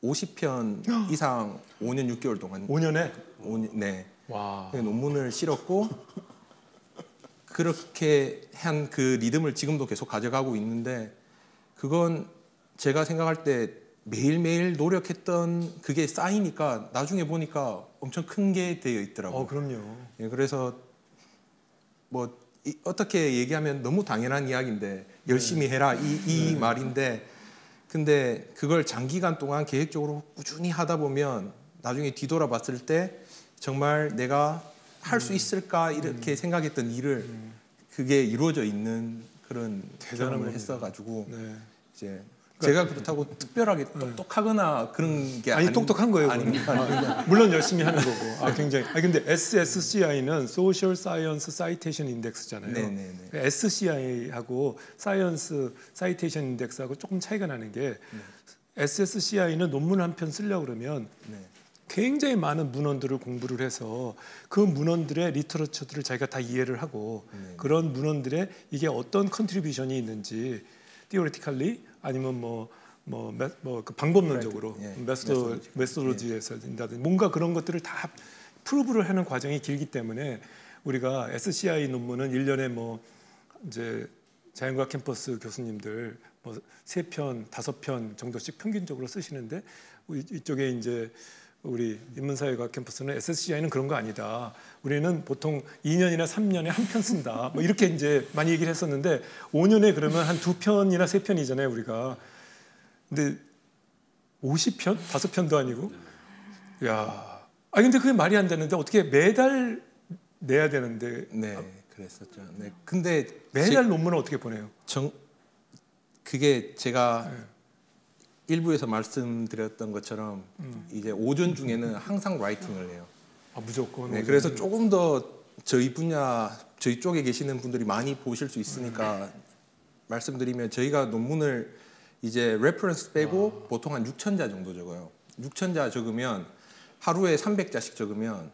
50편 이상 5년 6개월 동안 5년에? 5년, 네. 와. 논문을 실었고 그렇게 한 그 리듬을 지금도 계속 가져가고 있는데 그건 제가 생각할 때 매일매일 노력했던 그게 쌓이니까 나중에 보니까 엄청 큰 게 되어 있더라고요. 그럼요. 예, 그래서 뭐 어떻게 얘기하면 너무 당연한 이야기인데 열심히 해라 이 말인데 근데 그걸 장기간 동안 계획적으로 꾸준히 하다 보면 나중에 뒤돌아봤을 때 정말 내가 할 수 있을까 이렇게 생각했던 일을 그게 이루어져 있는 그런 대단한 경험을 겁니다. 했어가지고 네. 이제 제가 그렇다고 특별하게 똑똑하거나 그런 게 아니 똑똑한 거예요. 그거는. 아닙니다. 물론 열심히 하는 거고. 굉장히. 근데 SSCI는 Social Science Citation Index잖아요. 네네네. SCI하고 Science Citation Index하고 조금 차이가 나는 게 SSCI는 논문 한 편 쓰려고 그러면 굉장히 많은 문헌들을 공부를 해서 그 문헌들의 리터러처들을 자기가 다 이해를 하고 그런 문헌들의 이게 어떤 컨트리뷰션이 있는지 theoretically 아니면 그 방법론적으로 메소로지에서 된다든지 뭔가 그런 것들을 다 프루브를 하는 과정이 길기 때문에 우리가 SCI 논문은 1년에 뭐 이제 자연과학 캠퍼스 교수님들 뭐 3편, 5편 정도씩 평균적으로 쓰시는데 이쪽에 이제 우리 인문사회과학 캠퍼스는 SCI는 그런 거 아니다. 우리는 보통 2년이나 3년에 한 편 쓴다. 뭐 이렇게 이제 많이 얘기를 했었는데 5년에 그러면 한 2편이나 3편이잖아요, 우리가. 근데 50편? 5편도 아니고. 야. 근데 그게 말이 안 되는데 어떻게 매달 내야 되는데. 네, 그랬었죠. 네. 근데 매달 논문을 어떻게 보내요? 그게 제가 일부에서 말씀드렸던 것처럼 이제 오전 중에는 항상 라이팅을 해요. 무조건. 네, 그래서 조금 더 저희 분야, 저희 쪽에 계시는 분들이 많이 보실 수 있으니까 말씀드리면 저희가 논문을 이제 레퍼런스 빼고 보통 한 6,000자 정도 적어요. 6,000자 적으면 하루에 300자씩 적으면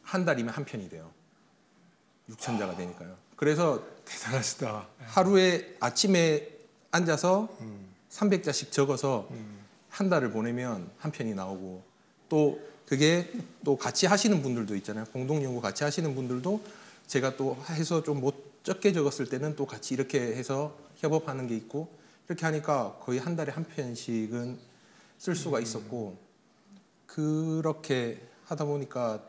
한 달이면 한 편이 돼요. 6,000자가 되니까요. 그래서 대단하시다. 하루에 아침에 앉아서 300자씩 적어서 한 달을 보내면 한 편이 나오고 또 그게 또 같이 하시는 분들도 있잖아요. 공동 연구 같이 하시는 분들도 제가 또 해서 좀 못 적게 적었을 때는 또 같이 이렇게 해서 협업하는 게 있고 이렇게 하니까 거의 한 달에 한 편씩은 쓸 수가 있었고 그렇게 하다 보니까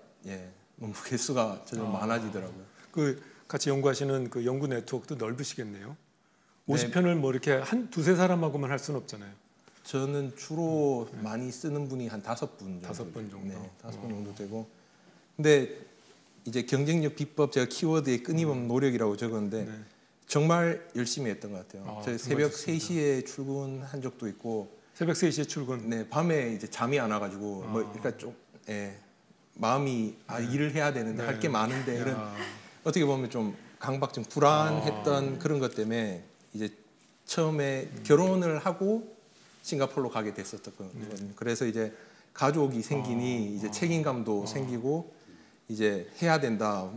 논문 개수가 점점 많아지더라고요. 그 같이 연구하시는 그 연구 네트워크도 넓으시겠네요. 50편을 뭐 이렇게 한 두세 사람하고만 할 수는 없잖아요. 저는 주로 많이 쓰는 분이 한 5분 정도. 5분 정도. 네, 5분 정도 되고. 근데 이제 경쟁력 비법 제가 키워드에 끊임없는 노력이라고 적었는데 정말 열심히 했던 것 같아요. 저 새벽 3시에 출근한 적도 있고. 새벽 3시에 출근. 네, 밤에 이제 잠이 안 와가지고 뭐 그러니까 좀 마음이 일을 해야 되는데 할 게 많은데 이런 어떻게 보면 좀 강박증 불안했던 그런 것 때문에 이제 처음에 결혼을 하고 싱가포르로 가게 됐었거든요. 그래서 이제 가족이 생기니 이제 책임감도 생기고 이제 해야 된다.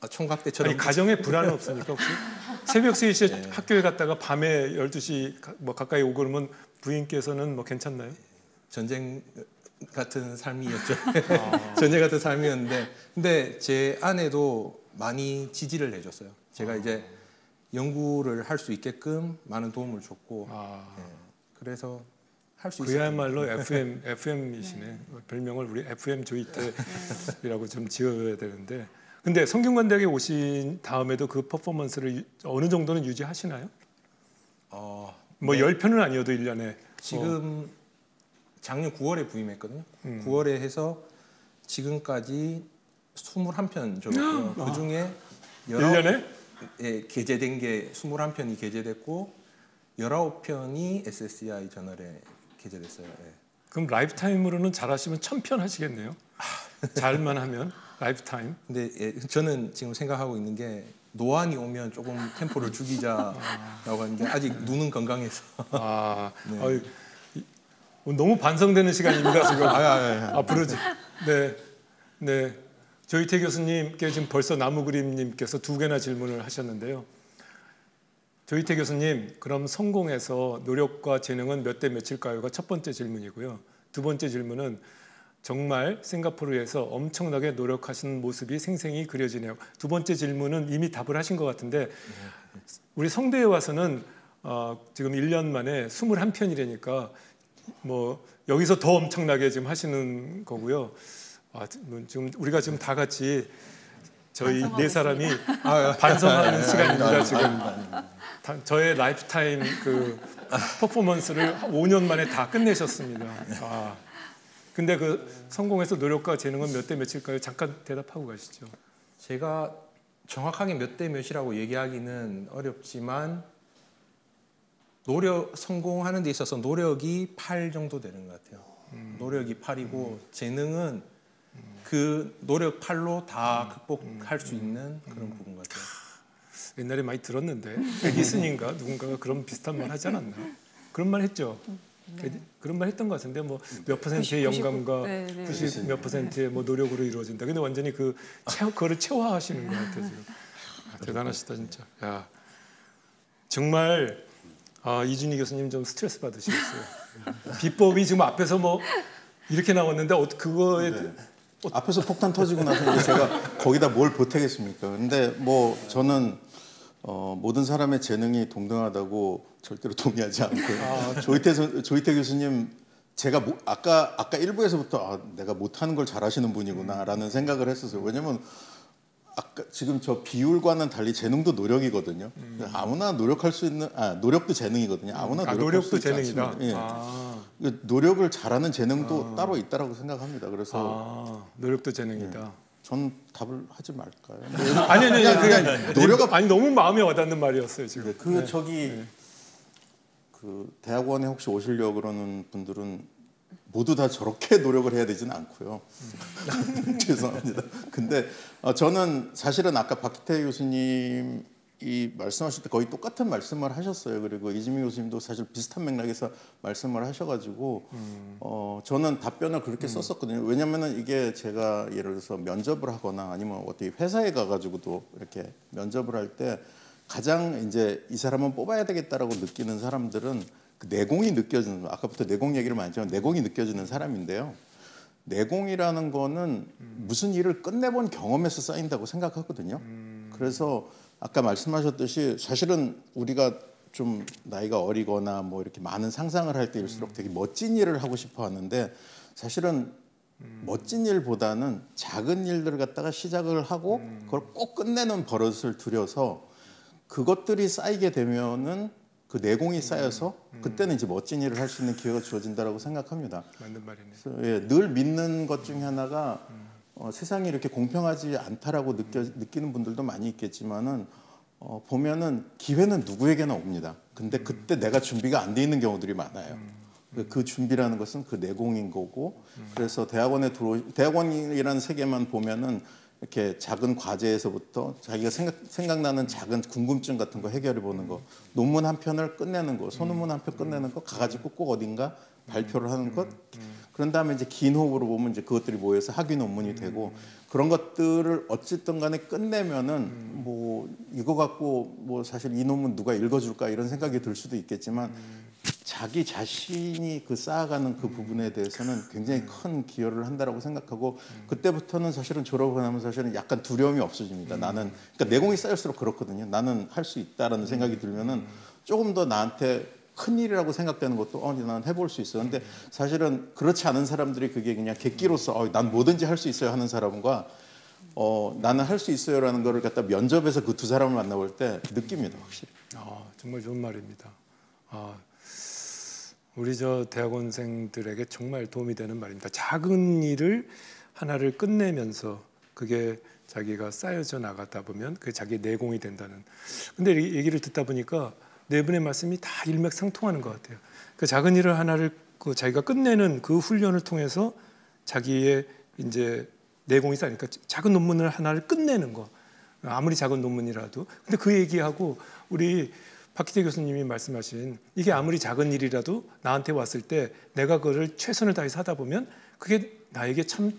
총각 때처럼. 가정에 불안은 없습니까 혹시? 새벽 3시에 학교에 갔다가 밤에 12시 뭐 가까이 오고 그러면 부인께서는 뭐 괜찮나요? 전쟁 같은 삶이었죠. 전쟁 같은 삶이었는데 근데 제 아내도 많이 지지를 해줬어요. 제가 이제 연구를 할 수 있게끔 많은 도움을 줬고 그래서 할 수 있어요. 그야말로 FM이시네. 별명을 우리 FM 조이태이라고 좀 지어야 되는데 근데 성균관대학에 오신 다음에도 그 퍼포먼스를 어느 정도는 유지하시나요? 뭐 10편은 아니어도 1년에 지금 작년 9월에 부임했거든요. 9월에 해서 지금까지 21편 적었고요. 그중에 1년에? 게재된 게 21편이 게재됐고 19편이 SSCI 저널에 게재됐어요. 그럼 라이프타임으로는 잘하시면 1000편 하시겠네요. 잘만 하면 라이프타임. 근데 저는 지금 생각하고 있는 게 노안이 오면 조금 템포를 죽이자라고 하는데 아직 눈은 건강해서. 너무 반성되는 시간입니다 지금. 앞으로 네. 조이태 교수님께 지금 벌써 나무그림님께서 2개나 질문을 하셨는데요. 조이태 교수님, 그럼 성공해서 노력과 재능은 몇 대 몇일까요가 첫 번째 질문이고요. 두 번째 질문은 정말 싱가포르에서 엄청나게 노력하시는 모습이 생생히 그려지네요. 두 번째 질문은 이미 답을 하신 것 같은데 우리 성대에 와서는 지금 1년 만에 21편이라니까 뭐 여기서 더 엄청나게 지금 하시는 거고요. 지금 우리가 지금 다 같이 저희 네 사람이 반성하는 시간입니다. 지금 저의 라이프타임 그 퍼포먼스를 5년 만에 다 끝내셨습니다. 근데 그 성공해서 노력과 재능은 몇 대 몇일까요? 잠깐 대답하고 가시죠. 제가 정확하게 몇 대 몇이라고 얘기하기는 어렵지만 성공하는 데 있어서 노력이 8 정도 되는 것 같아요. 노력이 8이고 재능은 그 노력 8로 다 극복할 수 있는 그런 부분 같아요. 옛날에 많이 들었는데 에디슨인가 누군가가 그런 비슷한 말 하지 않았나? 그런 말 했죠. 그런 말 했던 것 같은데 뭐 몇 퍼센트의 영감과 90 몇 퍼센트의 뭐 노력으로 이루어진다. 근데 완전히 그거를 체화하시는 것 같아요 지금. 대단하시다 진짜. 야 정말 이준희 교수님 좀 스트레스 받으시겠어요. 비법이 지금 앞에서 뭐 이렇게 나왔는데 그거에 앞에서 폭탄 터지고 나서 이제 제가 거기다 뭘 보태겠습니까? 근데 뭐 저는 모든 사람의 재능이 동등하다고 절대로 동의하지 않고요. 조이태 교수님 제가 아까 1부에서부터 내가 못하는 걸 잘하시는 분이구나라는 생각을 했었어요. 왜냐면 아까 지금 저 비율과는 달리 재능도 노력이거든요. 아무나 노력할 수 있는 노력도 재능이거든요. 아무나 노력도 재능이다. 예. 노력을 잘하는 재능도 따로 있다라고 생각합니다. 그래서 노력도 재능이다. 예. 전 답을 하지 말까요? 아니 노력 아니 너무 마음에 와닿는 말이었어요 지금. 그 대학원에 혹시 오시려고 그러는 분들은 모두 다 저렇게 노력을 해야 되지는 않고요. 죄송합니다. 근데 저는 사실은 아까 박기태 교수님이 말씀하실 때 거의 똑같은 말씀을 하셨어요. 그리고 이지민 교수님도 사실 비슷한 맥락에서 말씀을 하셔가지고 저는 답변을 그렇게 썼었거든요. 왜냐면은 이게 제가 예를 들어서 면접을 하거나 아니면 어떻게 회사에 가가지고도 이렇게 면접을 할 때 가장 이제 이 사람은 뽑아야 되겠다라고 느끼는 사람들은 그 내공이 느껴지는, 아까부터 내공 얘기를 많이 했지만 내공이 느껴지는 사람인데요. 내공이라는 거는 무슨 일을 끝내본 경험에서 쌓인다고 생각하거든요. 그래서 아까 말씀하셨듯이 사실은 우리가 좀 나이가 어리거나 뭐 이렇게 많은 상상을 할 때일수록 되게 멋진 일을 하고 싶어 하는데 사실은 멋진 일보다는 작은 일들을 갖다가 시작을 하고 그걸 꼭 끝내는 버릇을 들여서 그것들이 쌓이게 되면은 그 내공이 쌓여서 그때는 이제 멋진 일을 할 수 있는 기회가 주어진다라고 생각합니다. 맞는 말이네. 그래서 예, 늘 믿는 것 중에 하나가 세상이 이렇게 공평하지 않다라고 느끼는 분들도 많이 있겠지만은 보면은 기회는 누구에게나 옵니다. 근데 그때 내가 준비가 안 돼 있는 경우들이 많아요. 그 준비라는 것은 그 내공인 거고 그래서 대학원이라는 세계만 보면은 이렇게 작은 과제에서부터 자기가 생각나는 작은 궁금증 같은 거 해결해 보는 거, 논문 한 편을 끝내는 거, 소논문 한 편 끝내는 거, 가가지고 꼭 어딘가 발표를 하는 것. 그런 다음에 이제 긴 호흡으로 보면 이제 그것들이 모여서 학위 논문이 되고 그런 것들을 어쨌든 간에 끝내면은 뭐 이거 갖고 뭐 사실 이 논문 누가 읽어줄까 이런 생각이 들 수도 있겠지만 자기 자신이 그 쌓아가는 그 부분에 대해서는 굉장히 큰 기여를 한다라고 생각하고 그때부터는 사실은 졸업을 하면 사실은 약간 두려움이 없어집니다. 나는 그러니까 내공이 쌓일수록 그렇거든요. 나는 할 수 있다라는 생각이 들면은 조금 더 나한테 큰 일이라고 생각되는 것도 나는 해볼 수 있어. 근데 사실은 그렇지 않은 사람들이 그게 그냥 객기로서 난 뭐든지 할 수 있어요 하는 사람과 나는 할 수 있어요라는 거를 갖다 면접에서 그 두 사람을 만나볼 때 느낍니다, 확실히. 정말 좋은 말입니다. 우리 저 대학원생들에게 정말 도움이 되는 말입니다. 작은 일을 하나를 끝내면서 그게 자기가 쌓여져 나가다 보면 그게 자기의 내공이 된다는. 근데 이 얘기를 듣다 보니까 네 분의 말씀이 다 일맥상통하는 것 같아요. 그 작은 일을 하나를 자기가 끝내는 그 훈련을 통해서 자기의 이제 내공이 쌓이니까 작은 논문을 하나를 끝내는 거. 아무리 작은 논문이라도. 근데 그 얘기하고 우리 박기태 교수님이 말씀하신 이게 아무리 작은 일이라도 나한테 왔을 때 내가 그걸 최선을 다해서 하다 보면 그게 나에게 참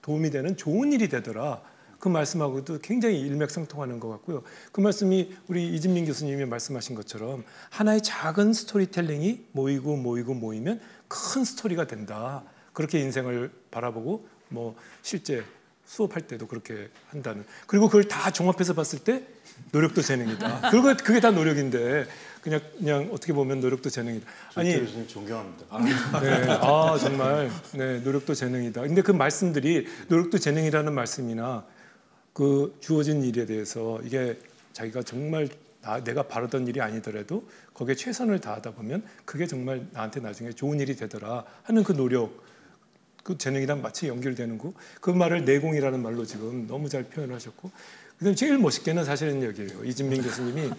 도움이 되는 좋은 일이 되더라. 그 말씀하고도 굉장히 일맥상통하는 것 같고요. 그 말씀이 우리 이진민 교수님이 말씀하신 것처럼 하나의 작은 스토리텔링이 모이면 큰 스토리가 된다. 그렇게 인생을 바라보고 뭐 실제 수업할 때도 그렇게 한다는. 그리고 그걸 다 종합해서 봤을 때 노력도 재능이다. 그게 다 노력인데 그냥 어떻게 보면 노력도 재능이다. 아니 교수님 존경합니다. 네, 정말 네, 노력도 재능이다. 근데 그 말씀들이 노력도 재능이라는 말씀이나 그 주어진 일에 대해서 이게 자기가 정말 내가 바라던 일이 아니더라도 거기에 최선을 다하다 보면 그게 정말 나한테 나중에 좋은 일이 되더라 하는 그 노력. 그 재능이랑 마치 연결되는 거. 그 말을 내공이라는 말로 지금 너무 잘 표현하셨고, 그다음 제일 멋있게는 사실은 여기에요. 이진민 교수님이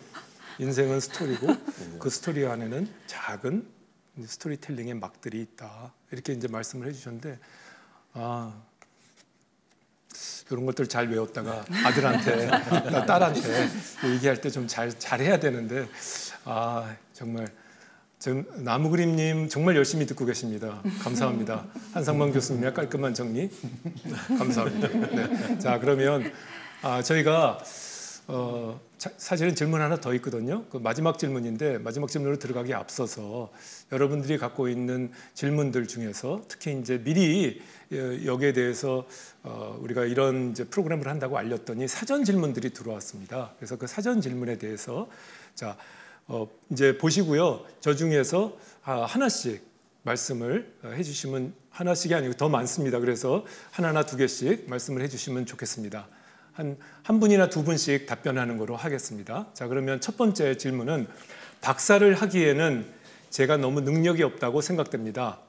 인생은 스토리고 그 스토리 안에는 작은 스토리텔링의 막들이 있다. 이렇게 이제 말씀을 해주셨는데, 이런 것들 잘 외웠다가 아들한테, 딸한테 얘기할 때 좀 잘해야 되는데, 정말 지금 나무그림님 정말 열심히 듣고 계십니다. 감사합니다. 한상만 교수님의 깔끔한 정리 감사합니다. 네. 자, 그러면 저희가 사실은 질문 하나 더 있거든요. 그 마지막 질문인데, 마지막 질문으로 들어가기 앞서서 여러분들이 갖고 있는 질문들 중에서 특히 이제 미리 여기에 대해서 우리가 이런 이제 프로그램을 한다고 알렸더니 사전 질문들이 들어왔습니다. 그래서 그 사전 질문에 대해서 자 이제 보시고요. 저 중에서 하나씩 말씀을 해주시면, 하나씩이 아니고 더 많습니다. 그래서 하나나 두 개씩 말씀을 해주시면 좋겠습니다. 한 분이나 두 분씩 답변하는 거로 하겠습니다. 자, 그러면 첫 번째 질문은, 박사를 하기에는 제가 너무 능력이 없다고 생각됩니다.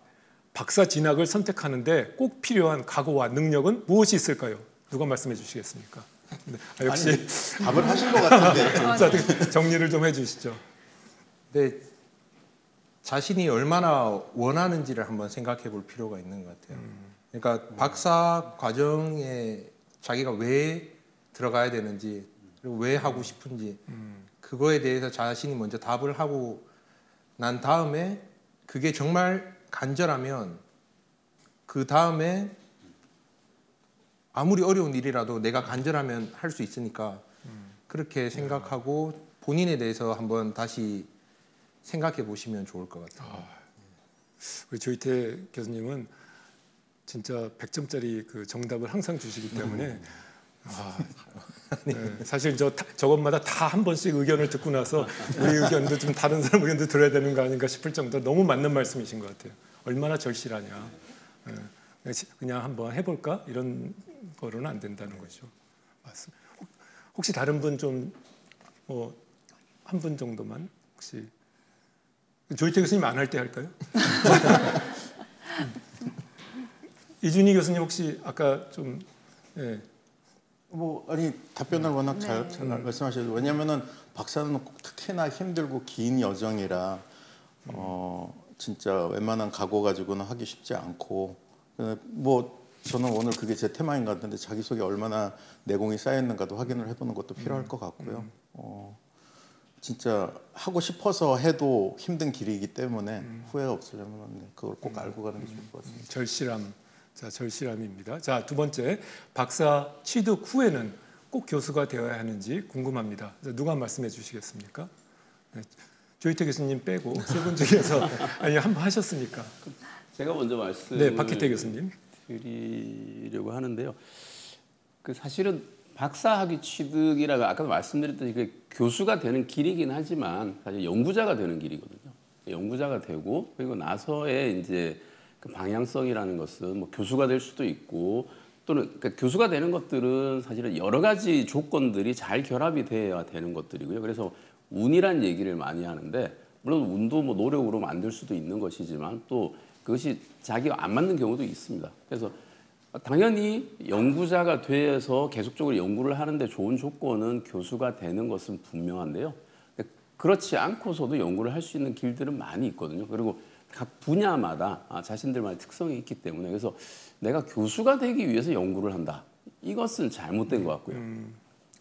박사 진학을 선택하는데 꼭 필요한 각오와 능력은 무엇이 있을까요? 누가 말씀해 주시겠습니까? 네. 역시 아니, 답을 하신 것 같은데. 자, 정리를 좀 해주시죠. 네, 자신이 얼마나 원하는지를 한번 생각해 볼 필요가 있는 것 같아요. 그러니까 박사 과정에 자기가 왜 들어가야 되는지, 그리고 왜 하고 싶은지, 그거에 대해서 자신이 먼저 답을 하고 난 다음에 그게 정말 간절하면 그 다음에 아무리 어려운 일이라도 내가 간절하면 할 수 있으니까 그렇게 생각하고 본인에 대해서 한번 다시 생각해 보시면 좋을 것 같아요. 우리 조희태 교수님은 진짜 100점짜리 그 정답을 항상 주시기 때문에 네, 사실 저것마다 다 한 번씩 의견을 듣고 나서 우리 의견도 좀 다른 사람 의견도 들어야 되는 거 아닌가 싶을 정도로 너무 맞는 말씀이신 것 같아요. 얼마나 절실하냐. 그냥 한번 해볼까? 이런 거로는 안 된다는 거죠. 맞습니다. 혹시 다른 분 좀 한 분 정도만 혹시 조희태 교수님 안 할 때 할까요? 이준희 교수님 혹시 아까 좀 아니 답변을 워낙 잘 말씀하셔서, 왜냐면은 박사는 특히나 힘들고 긴 여정이라 진짜 웬만한 각오 가지고는 하기 쉽지 않고, 저는 오늘 그게 제 테마인 것 같은데 자기소개 얼마나 내공이 쌓였는가도 확인을 해보는 것도 필요할 것 같고요. 진짜 하고 싶어서 해도 힘든 길이기 때문에 후회 없으려면 그걸 꼭 알고 가는 게 좋을 것 같습니다. 절실함. 자, 절실함입니다. 자, 두 번째, 박사 취득 후에는 꼭 교수가 되어야 하는지 궁금합니다. 누가 말씀해 주시겠습니까? 네, 조희태 교수님 빼고 세 분 중에서 아니 한번 하셨으니까. 제가 먼저 말씀을 네, 박희태 교수님 드리려고 하는데요. 그 사실은 박사학위 취득이라고 아까도 말씀드렸듯이 그 교수가 되는 길이긴 하지만 사실 연구자가 되는 길이거든요. 연구자가 되고 그리고 나서의 이제 그 방향성이라는 것은 뭐 교수가 될 수도 있고, 또는 그러니까 교수가 되는 것들은 사실은 여러 가지 조건들이 잘 결합이 돼야 되는 것들이고요. 그래서 운이란 얘기를 많이 하는데, 물론 운도 뭐 노력으로 만들 수도 있는 것이지만 또 그것이 자기가 안 맞는 경우도 있습니다. 그래서 당연히 연구자가 돼서 계속적으로 연구를 하는데 좋은 조건은 교수가 되는 것은 분명한데요. 그렇지 않고서도 연구를 할 수 있는 길들은 많이 있거든요. 그리고 각 분야마다 자신들만의 특성이 있기 때문에, 그래서 내가 교수가 되기 위해서 연구를 한다, 이것은 잘못된 것 같고요.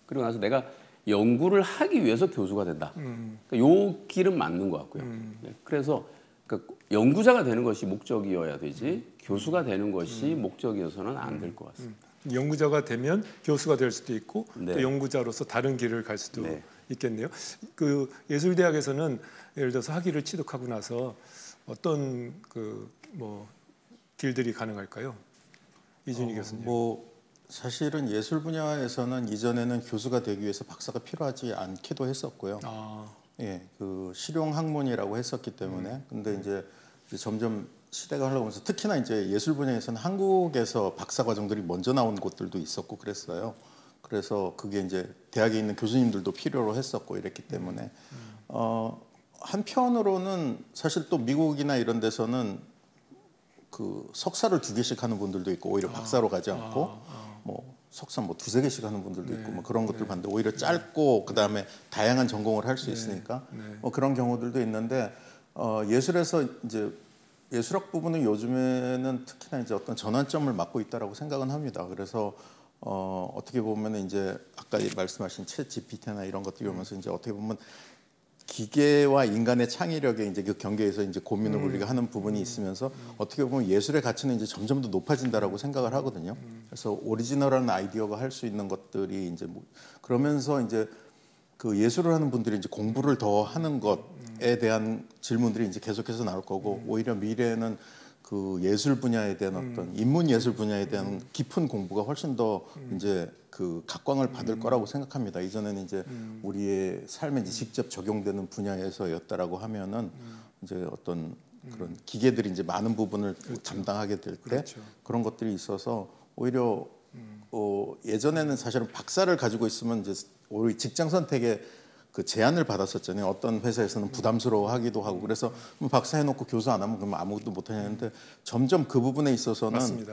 그리고 나서 내가 연구를 하기 위해서 교수가 된다, 그러니까 요 길은 맞는 것 같고요. 그래서 연구자가 되는 것이 목적이어야 되지 교수가 되는 것이 목적이어서는 안 될 것 같습니다. 연구자가 되면 교수가 될 수도 있고, 네. 또 연구자로서 다른 길을 갈 수도 네. 있겠네요. 그 예술대학에서는 예를 들어서 학위를 취득하고 나서 어떤 길들이 가능할까요? 이준희 교수님. 사실은 예술 분야에서는 이전에는 교수가 되기 위해서 박사가 필요하지 않기도 했었고요. 예, 그 실용 학문이라고 했었기 때문에. 근데 이제 점점 시대가 흘러가면서 특히나 이제 예술 분야에서는 한국에서 박사 과정들이 먼저 나온 곳들도 있었고 그랬어요. 그래서 그게 이제 대학에 있는 교수님들도 필요로 했었고 이랬기 때문에 한편으로는 사실 또 미국이나 이런 데서는 그 석사를 2개씩 하는 분들도 있고 오히려 박사로 가지 않고 뭐 석사 뭐 2-3개씩 하는 분들도 있고 뭐 그런 것들 봤는데 오히려 짧고 그다음에 다양한 전공을 할 수 있으니까 뭐 그런 경우들도 있는데 예술에서 이제 예술학 부분은 요즘에는 특히나 이제 어떤 전환점을 맞고 있다라고 생각은 합니다. 그래서 어떻게 보면 이제 아까 말씀하신 챗 GPT나 이런 것들이 오면서 이제 어떻게 보면 기계와 인간의 창의력의 이제 그 경계에서 이제 고민을 우리가 하는 부분이 있으면서 어떻게 보면 예술의 가치는 이제 점점 더 높아진다라고 생각을 하거든요. 그래서 오리지널한 아이디어가 할 수 있는 것들이 이제 뭐 그러면서 이제 그 예술을 하는 분들이 이제 공부를 더 하는 것에 대한 질문들이 이제 계속해서 나올 거고 오히려 미래에는 그 예술 분야에 대한 어떤 인문 예술 분야에 대한 깊은 공부가 훨씬 더 이제 그 각광을 받을 거라고 생각합니다. 이전에는 이제 우리의 삶에 이제 직접 적용되는 분야에서였다라고 하면은 이제 어떤 그런 기계들이 이제 많은 부분을 담당하게 될 때 그런 것들이 있어서 오히려 예전에는 사실은 박사를 가지고 있으면 이제 오히려 직장 선택에 그 제한을 받았었잖아요. 어떤 회사에서는 부담스러워하기도 하고 그래서 뭐 박사 해놓고 교수 안 하면 그러면 아무것도 못 하냐는데 점점 그 부분에 있어서는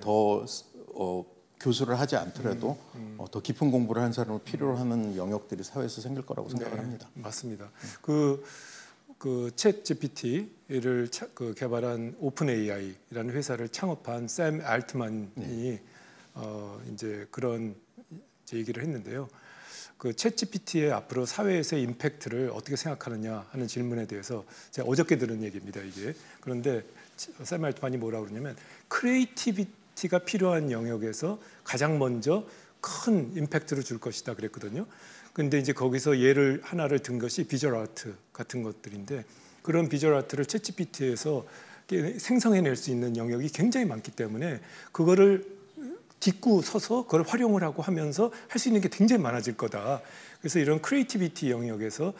더 교수를 하지 않더라도 더 깊은 공부를 한 사람을 필요로 하는 영역들이 사회에서 생길 거라고 생각을 합니다. 맞습니다. 그 챗 GPT를 개발한 오픈 AI라는 회사를 창업한 샘 알트만이 이제 그런 얘기를 했는데요. 그 챗GPT의 앞으로 사회에서의 임팩트를 어떻게 생각하느냐 하는 질문에 대해서 제가 어저께 들은 얘기입니다, 이게. 그런데 샘 알트만이 뭐라고 그러냐면 크리에이티비티가 필요한 영역에서 가장 먼저 큰 임팩트를 줄 것이다 그랬거든요. 근데 이제 거기서 예를 하나를 든 것이 비주얼 아트 같은 것들인데 그런 비주얼 아트를 챗GPT에서 생성해낼 수 있는 영역이 굉장히 많기 때문에 그거를 딛고 서서 그걸 활용을 하고 하면서 할 수 있는 게 굉장히 많아질 거다. 그래서 이런 크리에이티비티 영역에서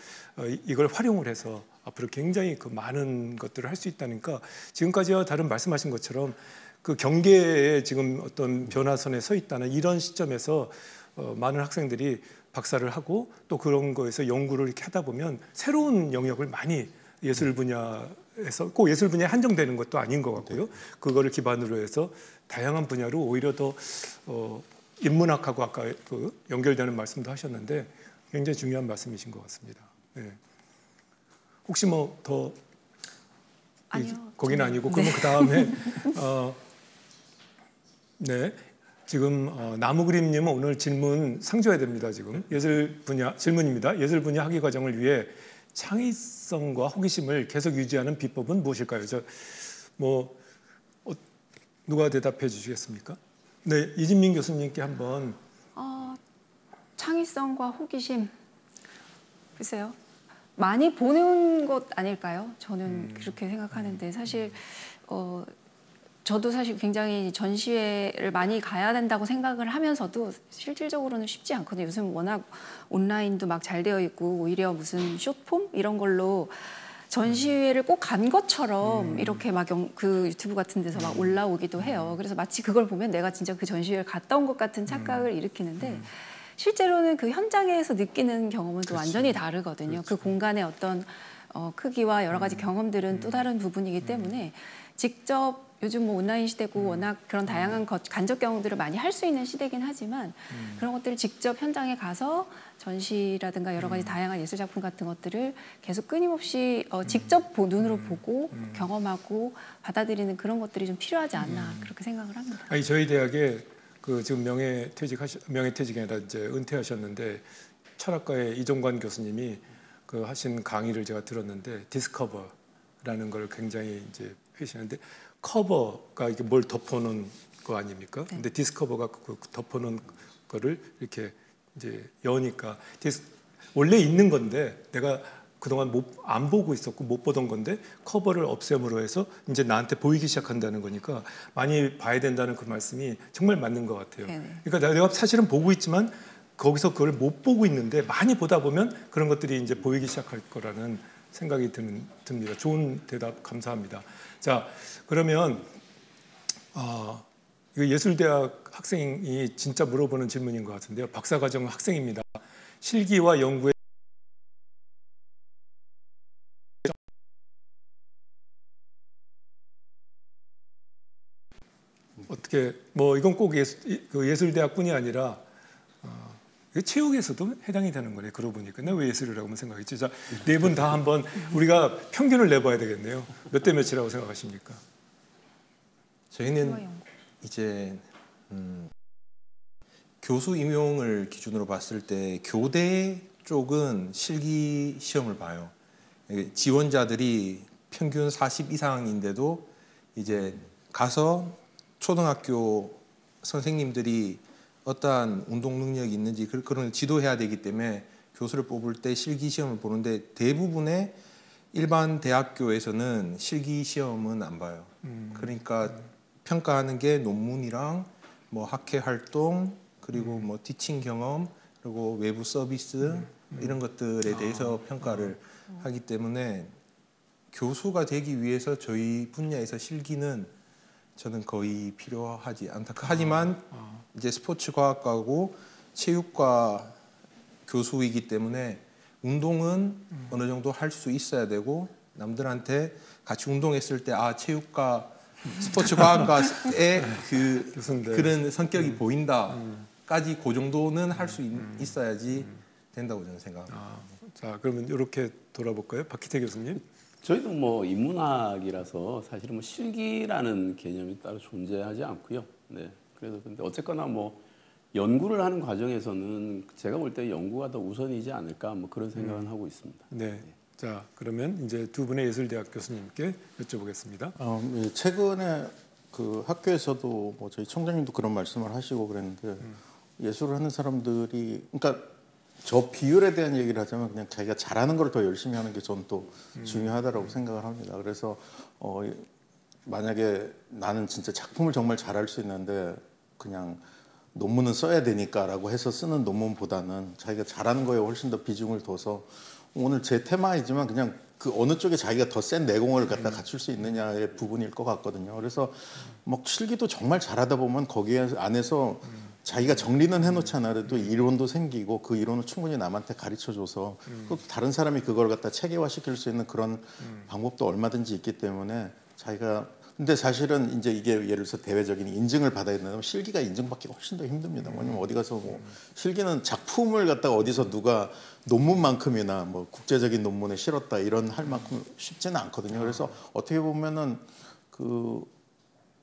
이걸 활용을 해서 앞으로 굉장히 그 많은 것들을 할 수 있다니까 지금까지와 다른 말씀하신 것처럼 그 경계에 지금 어떤 변화선에 서 있다는 이런 시점에서 많은 학생들이 박사를 하고 또 그런 거에서 연구를 이렇게 하다 보면 새로운 영역을 많이 예술 분야에서 꼭 예술 분야에 한정되는 것도 아닌 것 같고요. 그거를 기반으로 해서 다양한 분야로 오히려 더 인문학하고 아까 그 연결되는 말씀도 하셨는데 굉장히 중요한 말씀이신 것 같습니다. 네. 혹시 뭐 더 아니요. 거기는 아니고 그러면 그 다음에 네 지금 나무그림님은 오늘 질문 상줘야 됩니다. 지금 예술 분야 질문입니다. 예술 분야 학위 과정을 위해 창의성과 호기심을 계속 유지하는 비법은 무엇일까요? 누가 대답해 주시겠습니까? 네, 이진민 교수님께 한번. 창의성과 호기심. 글쎄요. 많이 보는 것 아닐까요? 저는 그렇게 생각하는데 사실 저도 사실 굉장히 전시회를 많이 가야 된다고 생각을 하면서도 실질적으로는 쉽지 않거든요. 요즘 워낙 온라인도 막 잘 되어 있고 오히려 무슨 숏폼 이런 걸로 전시회를 꼭 간 것처럼 이렇게 막 그 유튜브 같은 데서 막 올라오기도 해요. 그래서 마치 그걸 보면 내가 진짜 그 전시회를 갔다 온 것 같은 착각을 일으키는데 실제로는 그 현장에서 느끼는 경험은 또 완전히 다르거든요. 그 공간의 어떤 크기와 여러 가지 경험들은 또 다른 부분이기 때문에 직접 요즘 뭐 온라인 시대고 워낙 그런 다양한 간접 경험들을 많이 할 수 있는 시대긴 하지만 그런 것들을 직접 현장에 가서 전시라든가 여러 가지 다양한 예술 작품 같은 것들을 계속 끊임없이 직접 눈으로 보고 경험하고 받아들이는 그런 것들이 좀 필요하지 않나 그렇게 생각을 합니다. 아니 저희 대학에 그 지금 명예퇴직이 아니라 이제 은퇴하셨는데 철학과의 이종관 교수님이 그 하신 강의를 제가 들었는데 디스커버라는 걸 굉장히 이제 회시하는데 커버가 이게 뭘 덮어놓은 거 아닙니까? 네. 근데 디스커버가 그 덮어놓은 거를 이렇게 이제 여니까 원래 있는 건데 내가 그동안 안 보고 있었고 못 보던 건데 커버를 없앰으로 해서 이제 나한테 보이기 시작한다는 거니까 많이 봐야 된다는 그 말씀이 정말 맞는 것 같아요. 네네. 그러니까 내가 사실은 보고 있지만 거기서 그걸 못 보고 있는데 많이 보다 보면 그런 것들이 이제 보이기 시작할 거라는 생각이 듭니다. 좋은 대답 감사합니다. 자, 그러면 이거 예술대학 학생이 진짜 물어보는 질문인 것 같은데요. 박사과정 학생입니다. 실기와 연구에 이렇게 뭐 이건 꼭 그 예술대학뿐이 아니라 체육에서도 해당이 되는 거네. 그러고 보니까 내가 왜 예술이라고만 생각했지. 자, 네 분 다 한번 우리가 평균을 내봐야 되겠네요. 몇 대 몇이라고 생각하십니까? 저희는 이제 교수 임용을 기준으로 봤을 때 교대 쪽은 실기 시험을 봐요. 지원자들이 평균 40 이상인데도 이제 가서 초등학교 선생님들이 어떠한 운동 능력이 있는지 그런 지도해야 되기 때문에 교수를 뽑을 때 실기 시험을 보는데 대부분의 일반 대학교에서는 실기 시험은 안 봐요. 그러니까 평가하는 게 논문이랑 뭐 학회 활동 그리고 뭐 티칭 경험 그리고 외부 서비스 이런 것들에 대해서 평가를 하기 때문에 교수가 되기 위해서 저희 분야에서 실기는 저는 거의 필요하지 않다. 하지만 이제 스포츠 과학과고 체육과 교수이기 때문에 운동은 어느 정도 할 수 있어야 되고 남들한테 같이 운동했을 때 체육과 스포츠 과학과의 그런 성격이 보인다까지 그 정도는 할 수 있어야지 된다고 저는 생각합니다. 자, 그러면 이렇게 돌아볼까요? 박희태 교수님. 저희도 뭐 인문학이라서 사실은 뭐 실기라는 개념이 따로 존재하지 않고요. 네. 그래서 근데 어쨌거나 뭐 연구를 하는 과정에서는 제가 볼 때 연구가 더 우선이지 않을까 뭐 그런 생각은 하고 있습니다. 네. 네. 자, 그러면 이제 두 분의 예술대학 교수님께 여쭤보겠습니다. 최근에 그 학교에서도 뭐 저희 총장님도 그런 말씀을 하시고 그랬는데 예술을 하는 사람들이 그러니까 저 비율에 대한 얘기를 하자면 그냥 자기가 잘하는 걸 더 열심히 하는 게 저는 또 중요하다라고 생각을 합니다. 그래서 만약에 나는 진짜 작품을 정말 잘할 수 있는데 그냥 논문은 써야 되니까라고 해서 쓰는 논문보다는 자기가 잘하는 거에 훨씬 더 비중을 둬서 오늘 제 테마이지만 그냥 그 어느 쪽에 자기가 더 센 내공을 갖다 갖출 수 있느냐의 부분일 것 같거든요. 그래서 뭐 실기도 정말 잘하다 보면 거기 안에서 자기가 정리는 해놓지 않아도 이론도 생기고 그 이론을 충분히 남한테 가르쳐줘서 또 다른 사람이 그걸 갖다 체계화시킬 수 있는 그런 방법도 얼마든지 있기 때문에 자기가 근데 사실은 이제 이게 예를 들어서 대외적인 인증을 받아야 된다면 실기가 인증받기가 훨씬 더 힘듭니다. 왜냐면 어디 가서 뭐 실기는 작품을 갖다가 어디서 누가 논문만큼이나 뭐 국제적인 논문에 실었다 이런 할 만큼 쉽지는 않거든요. 그래서 어떻게 보면은 그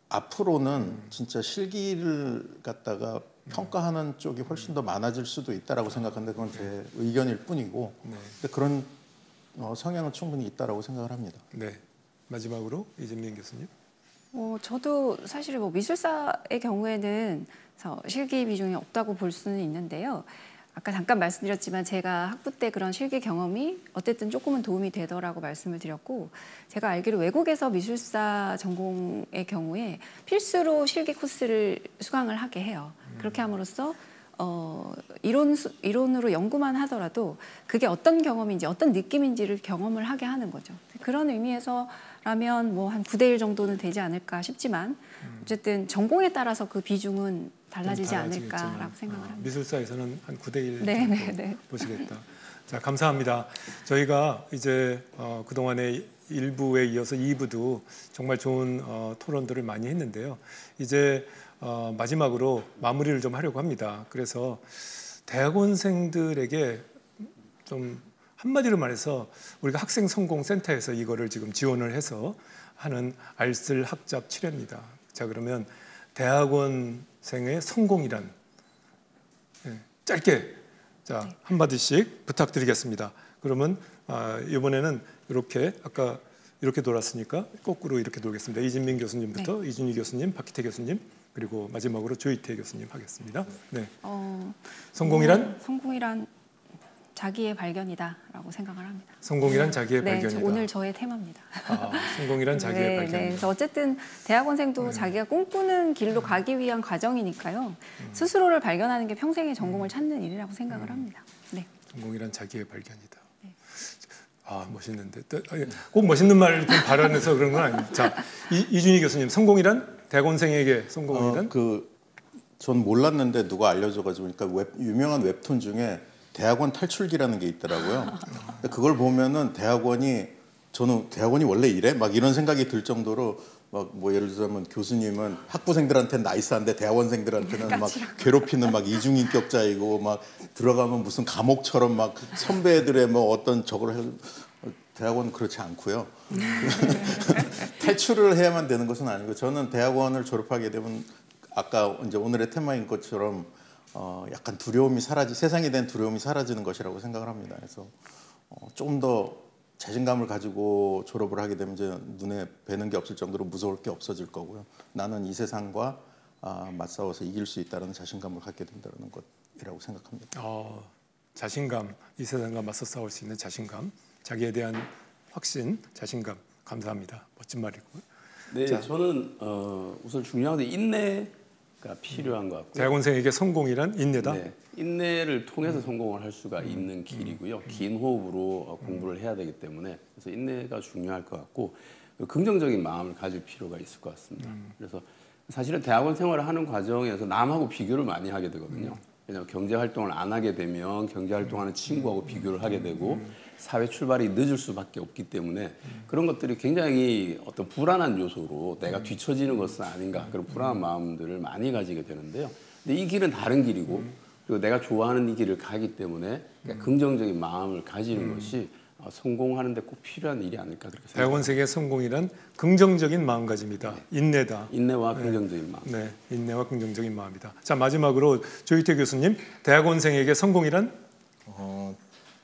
앞으로는 진짜 실기를 갖다가 평가하는 쪽이 훨씬 더 많아질 수도 있다라고 생각하는데 그건 제 의견일 뿐이고 근데 그런 성향은 충분히 있다라고 생각을 합니다. 네. 마지막으로 이진민 교수님. 저도 사실 뭐 미술사의 경우에는 실기 비중이 없다고 볼 수는 있는데요. 아까 잠깐 말씀드렸지만 제가 학부 때 그런 실기 경험이 어쨌든 조금은 도움이 되더라고 말씀을 드렸고 제가 알기로 외국에서 미술사 전공의 경우에 필수로 실기 코스를 수강을 하게 해요. 그렇게 함으로써 이론으로 연구만 하더라도 그게 어떤 경험인지 어떤 느낌인지를 경험을 하게 하는 거죠. 그런 의미에서라면 뭐 한 9대 1 정도는 되지 않을까 싶지만 어쨌든 전공에 따라서 그 비중은 달라지지 않을까라고 생각을 합니다. 미술사에서는 한 9대 1 네. 보시겠다. 자, 감사합니다. 저희가 이제 그동안의 1부에 이어서 2부도 정말 좋은 토론들을 많이 했는데요. 이제 마지막으로 마무리를 좀 하려고 합니다. 그래서 대학원생들에게 좀 한마디로 말해서 우리가 학생 성공 센터에서 이거를 지금 지원을 해서 하는 알쓸 학잡 7회입니다. 자, 그러면 대학원생의 성공이란 짧게 자 한마디씩 부탁드리겠습니다. 그러면 이번에는 이렇게 아까 이렇게 돌았으니까 거꾸로 이렇게 돌겠습니다. 이진민 교수님부터 이준희 교수님, 박희태 교수님 그리고 마지막으로 조희태 교수님 하겠습니다. 네. 성공이란? 성공이란 자기의 발견이다라고 생각을 합니다. 성공이란 자기의 발견이다. 오늘 저의 테마입니다. 성공이란 자기의 발견이다. 그래서 어쨌든 대학원생도 자기가 꿈꾸는 길로 가기 위한 과정이니까요. 스스로를 발견하는 게 평생의 전공을 찾는 일이라고 생각을 합니다. 네. 성공이란 자기의 발견이다. 멋있는데 꼭 멋있는 말을 좀 발언해서 그런 건 아닙니다. 자, 이준희 교수님, 성공이란 대학원생에게 성공이란? 전 몰랐는데 누가 알려줘가지고 그러니까 유명한 웹툰 중에 대학원 탈출기라는 게 있더라고요. 그걸 보면은 저는 대학원이 원래 이래? 막 이런 생각이 들 정도로 막 뭐 예를 들자면 교수님은 학부생들한테는 나이스한데 대학원생들한테는 막 괴롭히는 막 이중인격자이고 막 들어가면 무슨 감옥처럼 막 선배들의 뭐 어떤 저걸 해. 대학원은 그렇지 않고요. 탈출을 해야만 되는 것은 아니고 저는 대학원을 졸업하게 되면 아까 이제 오늘의 테마인 것처럼 약간 두려움이 세상에 대한 두려움이 사라지는 것이라고 생각을 합니다. 그래서 조금 더 자신감을 가지고 졸업을 하게 되면 이제 눈에 뵈는 게 없을 정도로 무서울 게 없어질 거고요. 나는 이 세상과 맞싸워서 이길 수 있다는 자신감을 갖게 된다는 것이라고 생각합니다. 자신감, 이 세상과 맞서 싸울 수 있는 자신감, 자기에 대한 확신, 자신감, 감사합니다. 멋진 말이고요. 네, 저는 우선 중요한 게 인내가 필요한 것 같고요. 대학원생에게 성공이란 인내다. 네, 인내를 통해서 성공을 할 수가 있는 길이고요. 긴 호흡으로 공부를 해야 되기 때문에 그래서 인내가 중요할 것 같고 긍정적인 마음을 가질 필요가 있을 것 같습니다. 그래서 사실은 대학원 생활을 하는 과정에서 남하고 비교를 많이 하게 되거든요. 왜냐하면 경제 활동을 안 하게 되면 경제 활동하는 친구하고 비교를 하게 되고 사회 출발이 늦을 수밖에 없기 때문에 그런 것들이 굉장히 어떤 불안한 요소로 내가 뒤처지는 것은 아닌가 그런 불안한 마음들을 많이 가지게 되는데요. 근데 이 길은 다른 길이고 그리고 내가 좋아하는 이 길을 가기 때문에 긍정적인 마음을 가지는 것이 성공하는 데 꼭 필요한 일이 아닐까 그렇게 생각합니다. 대학원생의 성공이란 긍정적인 마음가짐이다. 인내다. 인내와 긍정적인 마음. 네, 인내와 긍정적인 마음이다. 자, 마지막으로 조희태 교수님, 대학원생에게 성공이란?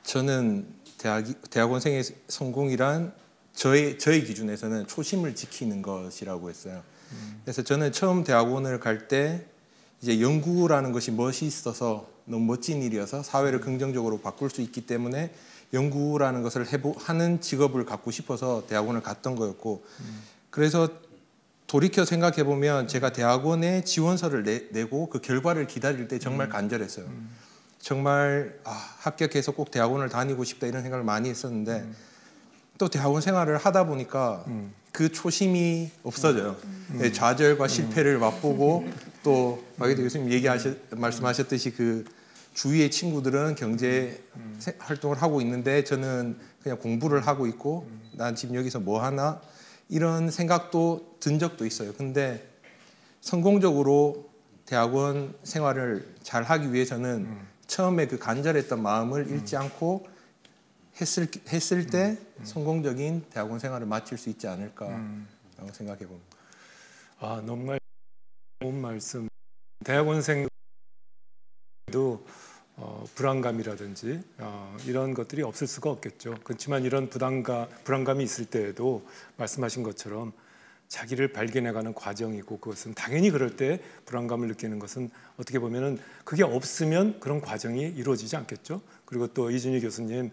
저는 대학원생의 성공이란 저희 기준에서는 초심을 지키는 것이라고 했어요. 그래서 저는 처음 대학원을 갈 때 이제 연구라는 것이 멋있어서 너무 멋진 일이어서 사회를 긍정적으로 바꿀 수 있기 때문에 연구라는 것을 하는 직업을 갖고 싶어서 대학원을 갔던 거였고 그래서 돌이켜 생각해 보면 제가 대학원에 지원서를 내고 그 결과를 기다릴 때 정말 간절했어요. 정말 합격해서 꼭 대학원을 다니고 싶다 이런 생각을 많이 했었는데 또 대학원 생활을 하다 보니까 그 초심이 없어져요. 네, 좌절과 실패를 맛보고 또 박예대 교수님 말씀하셨듯이 그 주위의 친구들은 경제 활동을 하고 있는데 저는 그냥 공부를 하고 있고 난 지금 여기서 뭐 하나 이런 생각도 든 적도 있어요. 근데 성공적으로 대학원 생활을 잘 하기 위해서는 처음에 그 간절했던 마음을 잃지 않고 했을 때 성공적인 대학원 생활을 마칠 수 있지 않을까라고 생각해 봅니다. 정말 좋은 말씀. 대학원생도 불안감이라든지 이런 것들이 없을 수가 없겠죠. 그렇지만 이런 불안감이 있을 때에도 말씀하신 것처럼 자기를 발견해가는 과정이고 그것은 당연히 그럴 때 불안감을 느끼는 것은 어떻게 보면은 그게 없으면 그런 과정이 이루어지지 않겠죠. 그리고 또 이준희 교수님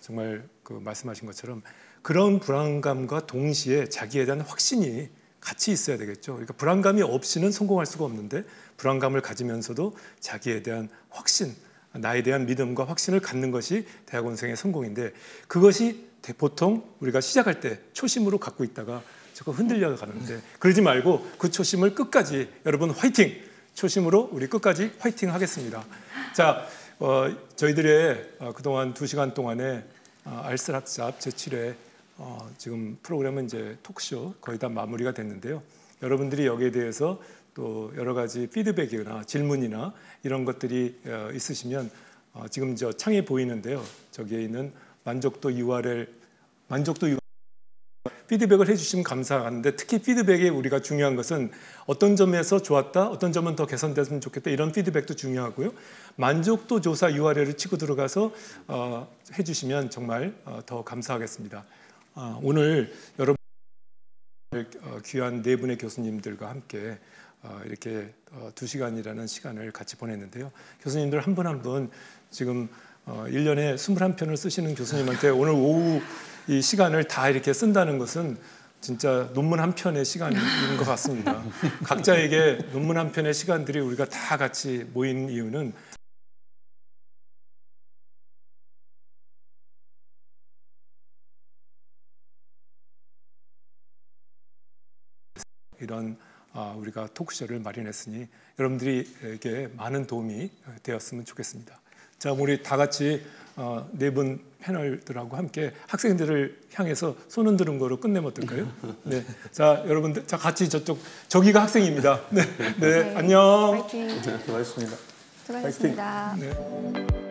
정말 그 말씀하신 것처럼 그런 불안감과 동시에 자기에 대한 확신이 같이 있어야 되겠죠. 그러니까 불안감이 없이는 성공할 수가 없는데 불안감을 가지면서도 자기에 대한 확신, 나에 대한 믿음과 확신을 갖는 것이 대학원생의 성공인데 그것이 보통 우리가 시작할 때 초심으로 갖고 있다가 자꾸 흔들려 가는데 그러지 말고 그 초심을 끝까지 여러분 화이팅! 초심으로 우리 끝까지 화이팅 하겠습니다. 자, 저희들의 그동안 2시간 동안에 알쓸학잡 제7회 지금 프로그램은 이제 토크쇼 거의 다 마무리가 됐는데요. 여러분들이 여기에 대해서 또 여러 가지 피드백이나 질문이나 이런 것들이 있으시면 지금 저 창에 보이는데요. 저기에 있는 만족도 URL 피드백을 해주시면 감사하는데 특히 피드백에 우리가 중요한 것은 어떤 점에서 좋았다, 어떤 점은 더 개선됐으면 좋겠다 이런 피드백도 중요하고요. 만족도 조사 URL을 치고 들어가서 해주시면 정말 더 감사하겠습니다. 오늘 여러분 귀한 네 분의 교수님들과 함께 이렇게 2시간이라는 시간을 같이 보냈는데요. 교수님들 한 분 한 분 지금 1년에 21편을 쓰시는 교수님한테 오늘 오후 이 시간을 다 이렇게 쓴다는 것은 진짜 논문 한 편의 시간인 것 같습니다. 각자에게 논문 한 편의 시간들이 우리가 다 같이 모인 이유는 이런 우리가 토크쇼를 마련했으니 여러분들에게 많은 도움이 되었으면 좋겠습니다. 자, 우리 다 같이 네 분 패널들하고 함께 학생들을 향해서 손 흔드는 거로 끝내면 어떨까요? 네, 자 여러분들, 자 같이 저기가 학생입니다. 네, 네, 안녕. 파이팅. 수고하셨습니다. 수고하셨습니다. 네.